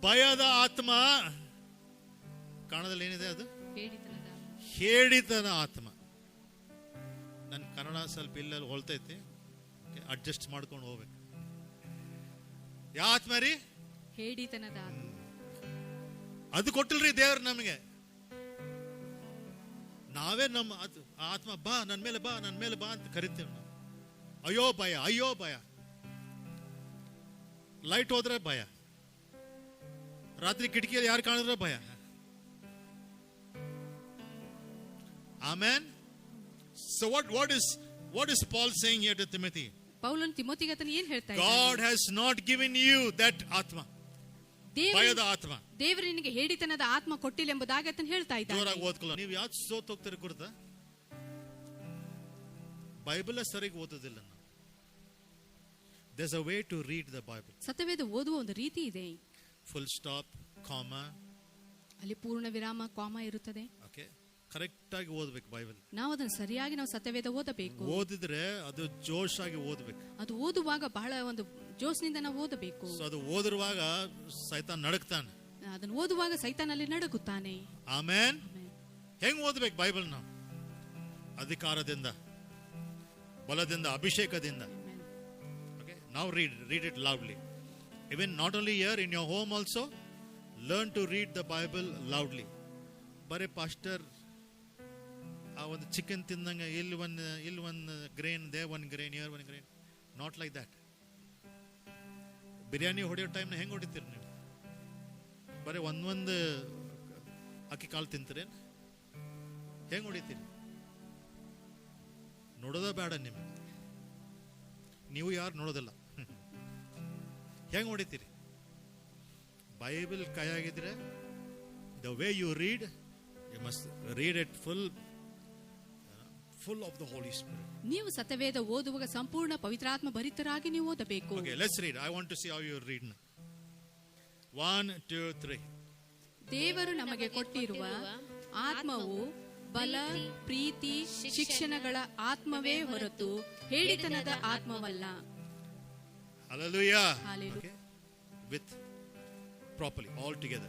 ಭಯದ ಆತ್ಮ ಕನ್ನಡದಲ್ಲಿ ಏನಿದೆ? ಅದು ಹೇಡಿತನ ಆತ್ಮ. ನನ್ನ ಕನ್ನಡ ಸ್ವಲ್ಪ ಇಲ್ಲಲ್ಲಿ ಹೊಳ್ತೈತಿ, ಅಡ್ಜಸ್ಟ್ ಮಾಡ್ಕೊಂಡು ಹೋಗ್ಬೇಕು. ಯಾವ ಆತ್ಮ ರೀ? ಹೇಡಿತನದ ಆತ್ಮ. ಅದು ಕೊಟ್ಟಿಲ್ರಿ ದೇವ್ರು ನಮಗೆ. ನಾವೇ ನಮ್ಮ ಆತ್ಮ ಬಾ ನನ್ನ ಮೇಲೆ ಬಾ ನನ್ನ ಮೇಲೆ ಬಾ ಅಂತ ಕರಿತೇವೆ ನಾವು. ಅಯ್ಯೋ ಭಯ, ಅಯ್ಯೋ ಭಯ. ಲೈಟ್ ಹೋದ್ರೆ ಭಯ, ರಾತ್ರಿ ಕಿಟಕಿಯಲ್ಲಿ ಯಾರು ಕಾಣಿದ್ರೆ ಭಯ. Amen. So what is Paul saying here to Timothy? ಪೌಲನು ತಿಮೋತಿಗೆ ಆತನು ಏನ್ ಹೇಳ್ತಾ ಇದ್ದಾನೆ? God has not given you that atma. ಭಯದ ಆತ್ಮ. ದೇವರು ನಿನಗೆ ಹೇಡಿತನದ ಆತ್ಮ ಕೊಟ್ಟಿಲ್ಲ ಎಂಬುದಾಗಿ ಆತನು ಹೇಳ್ತಾ ಇದ್ದಾನೆ. ಜೋರಾಗಿ ಓದ್ಕೊಳ್ಳ. ನೀವು ಯಾಕೆ ಸೋತ್ ಹೋಗ್ತೀರಿ ಗುರುತ? ಬೈಬಲ್ ಸರಿಯಾಗಿ ಓದೋದಿಲ್ಲ ನಾವು. There's a way to read the Bible. ಸತ್ಯವೇದ ಓದುವ ಒಂದು ರೀತಿ ಇದೆ. Full stop, comma. ಅಲ್ಲಿ ಪೂರ್ಣ ವಿರಾಮ, ಕಾಮ ಇರುತ್ತದೆ. ಓಕೆ, ಕರೆಕ್ಟ್ ಆಗಿ ಓದಬೇಕು ಬೈಬಲ್. ನಾವು ಅದನ್ನು ಸರಿಯಾಗಿ ನಾವು ಸತ್ಯವೇದ ಓದಬೇಕು. ಓದಿದ್ರೆ ಅದು ಜೋಶ್ ಆಗಿ ಓದಬೇಕು. ಅದು ಓದುವಾಗ ಬಹಳ ಒಂದು ಜೋಶ್ನಿಂದ ನಾವು ಓದಬೇಕು. ಸೊ ಅದು ಓದಿರುವಾಗ ಸೈತಾನ್ ನಡಕ್ತಾನೆ. ಅದನ್ನು ಓದುವಾಗ ಸೈತಾನಲ್ಲಿ ನಡಗುತ್ತಾನೆ. ಆಮೇನ್. ಹೆಂಗ್ ಓದಬೇಕು ಬೈಬಲ್ ನಾವು? ಅಧಿಕಾರದಿಂದ, ಬಲದಿಂದ, ಅಭಿಷೇಕದಿಂದ. ಓಕೆ, ನಾವು read it loudly. Even not only here, in your home also, learn to read the Bible loudly. ಬರೀ ಪಾಸ್ಟರ್ ಆ ಒಂದು ಚಿಕನ್ ತಿಂದಂಗೆ ಇಲ್ಲಿ ಒಂದು grain, the one grain, here one grain. Not like that. Biryani ಹೊಡೆಯೋ ಟೈಮ್ನ ಹೆಂಗೆ ಹೊಡಿತೀರಿ ನೀವು? ಬರೀ ಒಂದೊಂದು ಅಕ್ಕಿ ಕಾಳು ತಿಂತೀರೇನು? ಹೆಂಗೆ ಹೊಡಿತೀರಿ? ನೋಡೋದ ಬೇಡ ನಿಮಗೆ. ನೀವು ಯಾರು ನೋಡೋದಿಲ್ಲ. ಹೆಂಗೆ ಹೊಡಿತೀರಿ? ಬೈಬಲ್ ಕೈಯಾಗಿದ್ರೆ, the way you read, you must read it full of the Holy Spirit. ನೀವು ಸತ್ಯವೇದ ಓದುವಾಗ ಸಂಪೂರ್ಣ ಪವಿತ್ರಾತ್ಮ ಭರಿತರಾಗಿ ನೀವು ಓದಬೇಕು. Okay, let's read. I want to see how you read now. 1, 2, 3. ದೇವರು ನಮಗೆ ಕೊಟ್ಟಿರುವ ಆತ್ಮವು ಬಲ, ಪ್ರೀತಿ, ಶಿಕ್ಷಣಗಳ ಆತ್ಮವೇ ಹೊರತು ಹೇಳಿತನದ ಆತ್ಮವಲ್ಲ. Hallelujah. Hallelujah. Okay. With properly all together.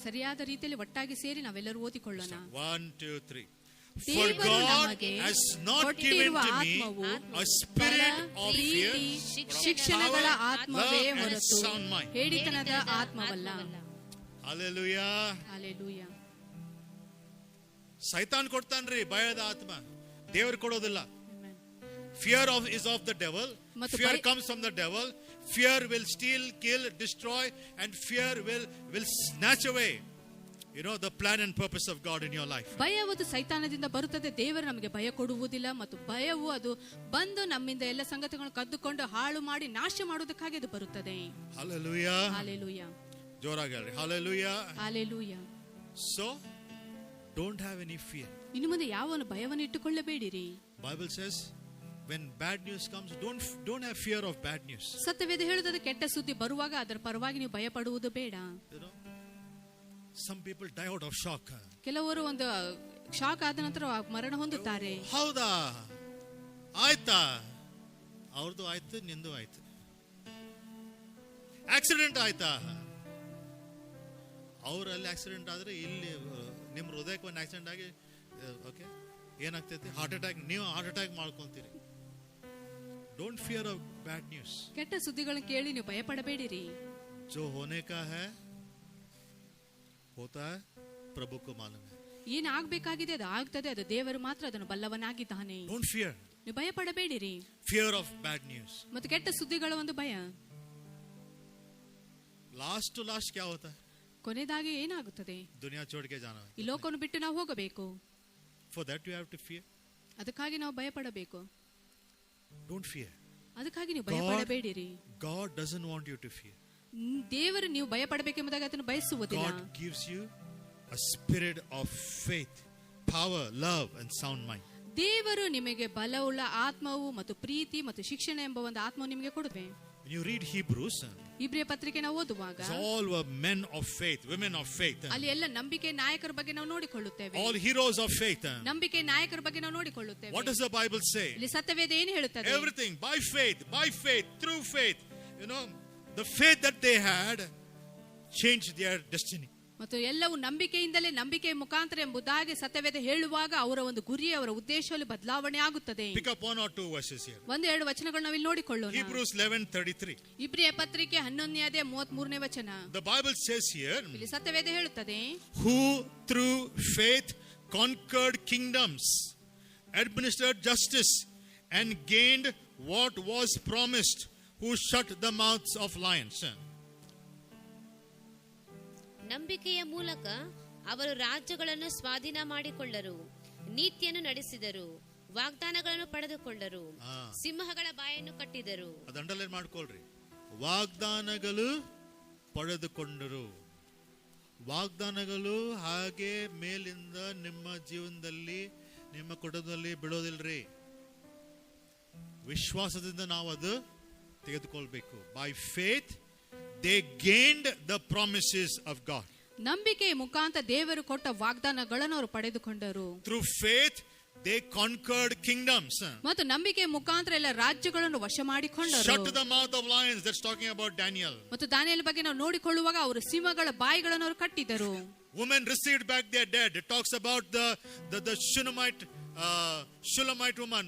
ಸರಿಯಾದ ರೀತಿಯಲ್ಲಿ ಒಟ್ಟಾಗಿ ಸೇರಿ ನಾವೆಲ್ಲರೂ ಓದಿಕೊಳ್ಳೋಣ. 1, 2, 3. For ದೇವರು God ನಮಗೆ has not given ಕೊಟ್ಟಿರುವ to me ಆತ್ಮವು a spirit of fear, ಪ್ರೀತಿ, ಶಿಕ್ಷಣಗಳ ಆತ್ಮವೇ love and ಹೊರತು sound mind. ಹೇಳಿತನದ ಆತ್ಮವಲ್ಲ. Hallelujah. Hallelujah. ಸೈತಾನ್ ಕೊಡ್ತಾನ್ರಿ ಭಯದ ಆತ್ಮ, ದೇವರು ಕೊಡೋದಿಲ್ಲ. Amen. Fear is of the devil. ಮತ್ತು Fear comes from the devil. Fear will steal, kill, destroy, and fear will snatch away, the plan and purpose of God in your life. ಭಯವು ಸೈತಾನದಿಂದ ಬರುತ್ತದೆ. ದೇವರು ನಮಗೆ ಭಯ ಕೊಡುವುದಿಲ್ಲ. ಮತ್ತು ಭಯವು ಅದು ಬಂದು ನಮ್ಮಿಂದ ಎಲ್ಲ ಸಂಗತಿಗಳನ್ನು ಕದ್ದುಕೊಂಡು ಹಾಳು ಮಾಡಿ ನಾಶ ಮಾಡುವುದಕ್ಕಾಗಿ ಅದು ಬರುತ್ತದೆ. Hallelujah. Hallelujah. ಜೋರಾಗಿ ಹೇಳ್ರಿ. Hallelujah. Hallelujah. So don't have any fear. ಇನ್ನು ಮುಂದೆ ಯಾವ ಭಯವನ್ನು ಇಟ್ಟುಕೊಳ್ಳಬೇಡಿರಿ. Bible says when bad news comes, don't have fear of bad news. ಸತ್ಯವೇದ ಹೇಳುತ್ತದೆ, ಕೆಟ್ಟ ಸುದ್ದಿ ಬರುವಾಗ ಅದರ ಪರವಾಗಿ ನೀವು ಭಯ ಪಡುವುದು ಬೇಡ. Some people die out of shock. ಕೆಲವರು ಒಂದು ಶಾಕ್ ಆದ ನಂತರ ಮರಣ ಹೊಂದುತ್ತಾರೆ. ಹೌದಾ, ಆಯ್ತಾ, ಅವ್ರದ್ದು ಆಯ್ತು, ನಿಂದು ಆಯ್ತು. ಆಕ್ಸಿಡೆಂಟ್ ಆಯ್ತಾ, ಅವರಲ್ಲಿ ಆಕ್ಸಿಡೆಂಟ್ ಆದ್ರೆ ಇಲ್ಲಿ ನಿಮ್ಮ ಹೃದಯಕ್ಕೆ ಒಂದು ಆಕ್ಸಿಡೆಂಟ್ ಆಗಿ ಓಕೆ ಏನಾಗ್ತೈತಿ? Heart attack. ನೀವು ಹಾರ್ಟ್ ಅಟ್ಯಾಕ್ ಮಾಡ್ಕೊಂತೀರಿ. Don't fear of bad news. ಕೆಟ್ಟ ಸುದ್ದಿಗಳನ್ನು ಕೇಳಿ ನೀವು ಭಯ ಪಡಬೇಡಿರಿ. जो होने का है होता है, प्रभु को मालूम है. ಏನು ಆಗಬೇಕಾಗಿದೆ ಅದು ಆಗ್ತದೆ. ಅದು ದೇವರು ಮಾತ್ರ ಅದನ್ನು ಬಲ್ಲವನಾಗಿದ್ದಾನೆ. Don't fear. ನೀವು ಭಯ ಪಡಬೇಡಿರಿ. Fear of bad news. ಮತ್ತು ಕೆಟ್ಟ ಸುದ್ದಿಗಳ ಒಂದು ಭಯ. Last to last क्या होता है? ಕೊನೆದಾಗಿ ಏನಾಗುತ್ತದೆ? दुनिया छोड़ के जाना है. ಈ ಲೋಕವನ್ನು ಬಿಟ್ಟು ನಾವು ಹೋಗಬೇಕು. For that you have to fear. ಅದಕ್ಕಾಗಿ ನಾವು ಭಯ ಪಡಬೇಕು. Don't fear. ಅದಕ್ಕಾಗಿ ನೀವು ಭಯ ಪಡಬೇಡಿರಿ. God doesn't want you to fear. ದೇವರು ನೀವು ಭಯ ಪಡಬೇಕೆಂಬುದಾಗಿ ಅದನ್ನು ಬಯಸುವುದಿಲ್ಲ. God gives you a spirit of faith, power, love and sound mind. ದೇವರು ನಿಮಗೆ ಬಲವುಳ್ಳ ಆತ್ಮವು ಮತ್ತು ಪ್ರೀತಿ ಮತ್ತು ಶಿಕ್ಷಣ ಎಂಬ ಒಂದು ಆತ್ಮವು ನಿಮಗೆ ಕೊಡುತ್ತೆ. When you read Hebrews, ಇಬ್ರಿಯ ಪತ್ರಿಕೆ ನಾವು ಓದುವಾಗ all were men of faith, women of faith. ಅಲ್ಲಿ ಎಲ್ಲ ನಂಬಿಕೆ ನಾಯಕರ ಬಗ್ಗೆ ನಾವು ನೋಡಿಕೊಳ್ಳುತ್ತೇವೆ. All heroes of faith. ನಂಬಿಕೆ ನಾಯಕರ ಬಗ್ಗೆ ನಾವು ನೋಡಿಕೊಳ್ಳುತ್ತೇವೆ. What does the Bible say? ಇಲ್ಲಿ ಸತ್ಯವೇದ ಏನು ಹೇಳುತ್ತದೆ? Everything by faith, through faith. The faith that they had changed their destiny. ಮತ್ತು ಎಲ್ಲವೂ ನಂಬಿಕೆಯಿಂದಲೇ, ನಂಬಿಕೆಯ ಮುಖಾಂತರ ಎಂಬುದಾಗಿ ಸತ್ಯವೇದ ಹೇಳುವಾಗ ಅವರ ಒಂದು ಗುರಿ, ಅವರ ಉದ್ದೇಶದಲ್ಲಿ ಬದಲಾವಣೆ ಆಗುತ್ತದೆ. Pick up 1 or 2 verses here. 1-2 ವಚನಗಳು ನಾವು ಇಲ್ಲಿ ನೋಡಿಕೊಳ್ಳೋಣ. Hebrews 11:33. ಇಬ್ರಿಯ ಪತ್ರಿಕೆ 11:33 ವಚನ. The Bible says here, ಇಲ್ಲಿ ಸತ್ಯವೇದ ಹೇಳುತ್ತದೆ, who through faith conquered kingdoms, administered justice and gained what was promised, who shut the mouths of lions. ನಂಬಿಕೆಯ ಮೂಲಕ ಅವರು ರಾಜ್ಯಗಳನ್ನು ಸ್ವಾಧೀನ ಮಾಡಿಕೊಳ್ಳರು, ನೀತಿಯನ್ನು ನಡೆಸಿದರು, ವಾಗ್ದಾನಗಳನ್ನು ಪಡೆದುಕೊಂಡರು, ಸಿಂಹಗಳ ಬಾಯನ್ನು ಕಟ್ಟಿದರು. ಅದು ಅಂಡರ್ಲೈನ್ ಮಾಡ್ಕೊಳ್ರಿ. ವಾಗ್ದಾನಗಳು ಪಡೆದುಕೊಂಡರು. ವಾಗ್ದಾನಗಳು ಹಾಗೆ ಮೇಲಿಂದ ನಿಮ್ಮ ಜೀವನದಲ್ಲಿ, ನಿಮ್ಮ ಕುಟುಂಬದಲ್ಲಿ ಬಿಡೋದಿಲ್ರಿ. ವಿಶ್ವಾಸದಿಂದ ನಾವು ಅದು ತೆಗೆದುಕೊಳ್ಬೇಕು. By faith they gained the promises of god. ನಂಬಿಕೆಯ ಮುಖಾಂತರ ದೇವರು ಕೊಟ್ಟ ವಾಗ್ದಾನಗಳನ್ನು ಅವರು ಪಡೆದುಕೊಂಡರು. Through faith they conquered kingdoms. ಮತ್ತು ನಂಬಿಕೆಯ ಮುಖಾಂತರ ಎಲ್ಲ ರಾಜ್ಯಗಳನ್ನು ವಶ ಮಾಡಿಕೊಂಡರು. Shut the mouth of Lions. That's talking about Daniel. ಮತ್ತು ದಾನಿಯೇಲ್ ಬಗ್ಗೆ ನಾವು ನೋಡಿಕೊಳ್ಳುವಾಗ ಅವರು ಸಿಂಹಗಳ ಬಾಯಿಗಳನ್ನು ಅವರು ಕಟ್ಟಿದರು. Women received back their dead. It talks about the Shulamite woman.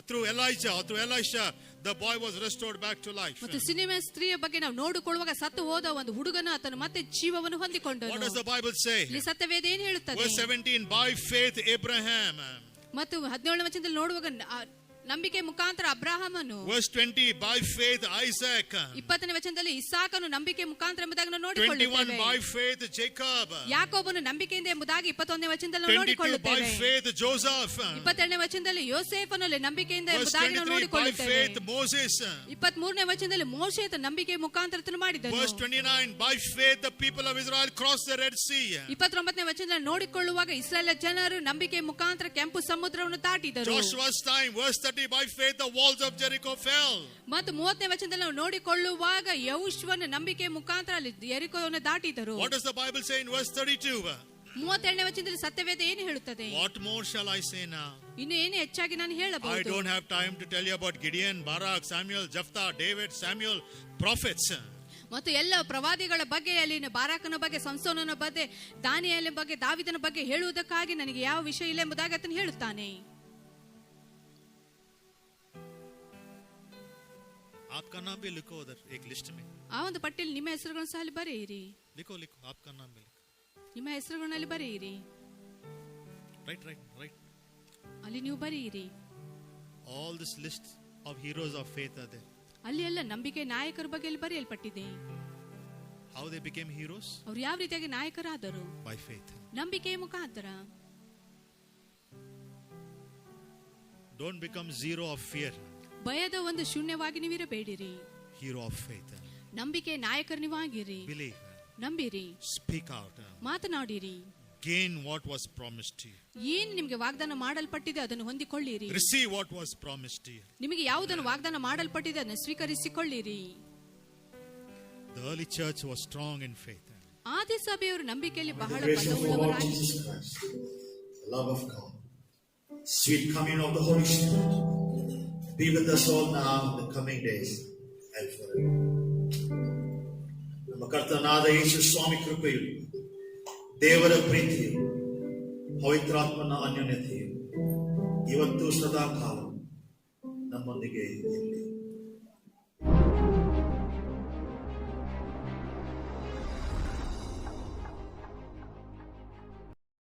Through Elijah or through Elisha, the boy was restored back to life. ಮತ್ತು ಸಿನಿಮಾ ಸ್ತ್ರೀಯ ಬಗ್ಗೆ ನಾವು ನೋಡಿಕೊಳ್ಳುವಾಗ ಸತ್ತು ಹೋದ ಒಂದು ಹುಡುಗನ ಆತನು ಮತ್ತೆ ಜೀವವನ್ನು ಹೊಂದಿಕೊಂಡನು. What does the Bible say? ಇಲ್ಲಿ ಸತ್ಯವೇದ ಏನು ಹೇಳುತ್ತದೆ? Verse 17, by faith Abraham. ಮತ್ತು 17ನೇ ವಚನದಲ್ಲಿ ನೋಡುವಾಗ ನಂಬಿಕೆ ಮುಖಾಂತರ ಅಬ್ರಹಾಮನು. Verse 20, by faith Isaac. 20ನೇ ವಚನದಲ್ಲಿ ಇಸಾಕನು ನಂಬಿಕೆ ಮುಖಾಂತರ ಎಂಬುದಾಗಿ ನಾವು ನೋಡಿಕೊಳ್ಳುತ್ತೇವೆ. 21, by faith Jacob. ಯಾಕೋಬನು ನಂಬಿಕೆಯಿಂದ ಎಂಬುದಾಗಿ 21ನೇ ವಚನದಲ್ಲಿ ನಾವು 22, ನೋಡಿಕೊಳ್ಳುತ್ತೇವೆ. by faith Joseph. 22ನೇ ವಚನದಲ್ಲಿ ಯೋಸೇಫನು ನಂಬಿಕೆಯಿಂದ Verse ಎಂಬುದಾಗಿ ನಾವು 23, by ನೋಡಿಕೊಳ್ಳುತ್ತೇವೆ. faith Moses. 23ನೇ ವಚನದಲ್ಲಿ ಮೋಶೆ ನಂಬಿಕೆ ಮುಖಾಂತರ ಮಾಡಿದನು. Verse 29, by faith the people of Israel crossed the Red Sea. 29ನೇ ವಚನದಲ್ಲಿ ನೋಡಿಕೊಳ್ಳುವಾಗ ಇಸ್ರಾಯೇಲ್ ಜನರು ನಂಬಿಕೆ ಮುಖಾಂತರ ಕೆಂಪು ಸಮುದ್ರವನ್ನು ದಾಟಿದರು. Joshua's time, verse 30, by faith the walls of Jericho fell. ಮತ್ತು 30ನೇ ವಚನದಲ್ಲಿ ನಾವು ನೋಡಿಕೊಳ್ಳುವಾಗ ಯೆಹೋಶುವನ ನಂಬಿಕೆ ಮುಖಾಂತರ ಅಲ್ಲಿ ಯೆರಿಕೋವನ್ನು ದಾಟಿದರು. What does the Bible say in verse 32? 32ನೇ ವಚನದಲ್ಲಿ ಸತ್ಯವೇದ ಏನು ಹೇಳುತ್ತದೆ? What more shall I say now? ಇನ್ನು ಏನು ಹೆಚ್ಚಾಗಿ ನಾನು I ಹೇಳಬಹುದು? don't have time to tell you about Gideon, Barak, Samuel, Jephthah, David, Samuel, prophets. ಮತ್ತು ಎಲ್ಲ ಪ್ರವಾದಿಗಳ ಬಗ್ಗೆ, ಅಲ್ಲಿನ ಬಾರಾಕನ ಬಗ್ಗೆ, ಸಂಸೋನನ ಬಗ್ಗೆ, ದಾನಿಯೇಲನ ಬಗ್ಗೆ, ದಾವಿದನ ಬಗ್ಗೆ ಹೇಳುವುದಕ್ಕಾಗಿ ನನಗೆ ಯಾವ ವಿಷಯ ಇಲ್ಲ ಎಂಬುದಾಗಿ ಆತನು ಹೇಳುತ್ತಾನೆ. आपका नाम भी लिखो उधर एक लिस्ट में. ಆ ಒಂದು ಪಟ್ಟಿಯಲ್ಲಿ ನಿಮ್ಮ ಹೆಸರುಗಳನ್ನು ಸಹ ಅಲ್ಲಿ ಬರೆಯಿರಿ. लिखो आपका नाम भी लिखो. ನಿಮ್ಮ ಹೆಸರುಗಳನ್ನು ಅಲ್ಲಿ ಬರೆಯಿರಿ. Right. ಅಲ್ಲಿ ನೀವು ಬರೆಯಿರಿ. All this list of heroes of faith are there. ಅಲ್ಲಿ ಎಲ್ಲ ನಂಬಿಕೆ ನಾಯಕರ ಬಗ್ಗೆ ಅಲ್ಲಿ ಬರೆಯಲ್ಪಟ್ಟಿದೆ. How they became heroes? ಅವರು ಯಾವ ರೀತಿಯಾಗಿ ನಾಯಕರಾದರು? By faith. ನಂಬಿಕೆಯ ಮುಖಾಂತರ. Don't become zero of fear. ಭಯದ ಒಂದು ಶೂನ್ಯವಾಗಿ ನೀವಿರಬೇಡಿರಿ. Hero of faith. ನಂಬಿಕೆ ನಾಯಕರು ನೀವಾಗಿರಿ. Believe. ನಂಬಿರಿ. Speak out. ಮಾತನಾಡಿರಿ. Gain what was promised to you. ಏನು ನಿಮಗೆ ವಾಗ್ದಾನ ಮಾಡಲ್ಪಟ್ಟಿದೆ ಅದನ್ನು ಹೊಂದಿಕೊಳ್ಳಿರಿ. Receive what was promised to you. ನಿಮಗೆ ಯಾವುದನ್ನು ವಾಗ್ದಾನ ಮಾಡಲ್ಪಟ್ಟಿದೆ ಅದನ್ನು ಸ್ವೀಕರಿಸಿಕೊಳ್ಳಿರಿ. The early church was strong in faith. ಆದಿ ಸಭೆಯವರು ನಂಬಿಕೆಯಲ್ಲಿ ಬಹಳ The grace of our Lord ಬಲವುಳ್ಳವರಾಗಿ, Jesus Christ, the love of God, sweet communion of the Holy Spirit, be with us all now in the coming days and forever. ನಮ್ಮ ಕರ್ತನಾದ ಯೇಸು ಸ್ವಾಮಿ ಕೃಪೆಯು, ದೇವರ ಪ್ರೀತಿಯು, ಪವಿತ್ರಾತ್ಮನ ಅನ್ಯೋನ್ಯತೆಯು ಇವತ್ತು ಸದಾ ಕಾಲ ನಮ್ಮೊಂದಿಗೆ ಇರಲಿ.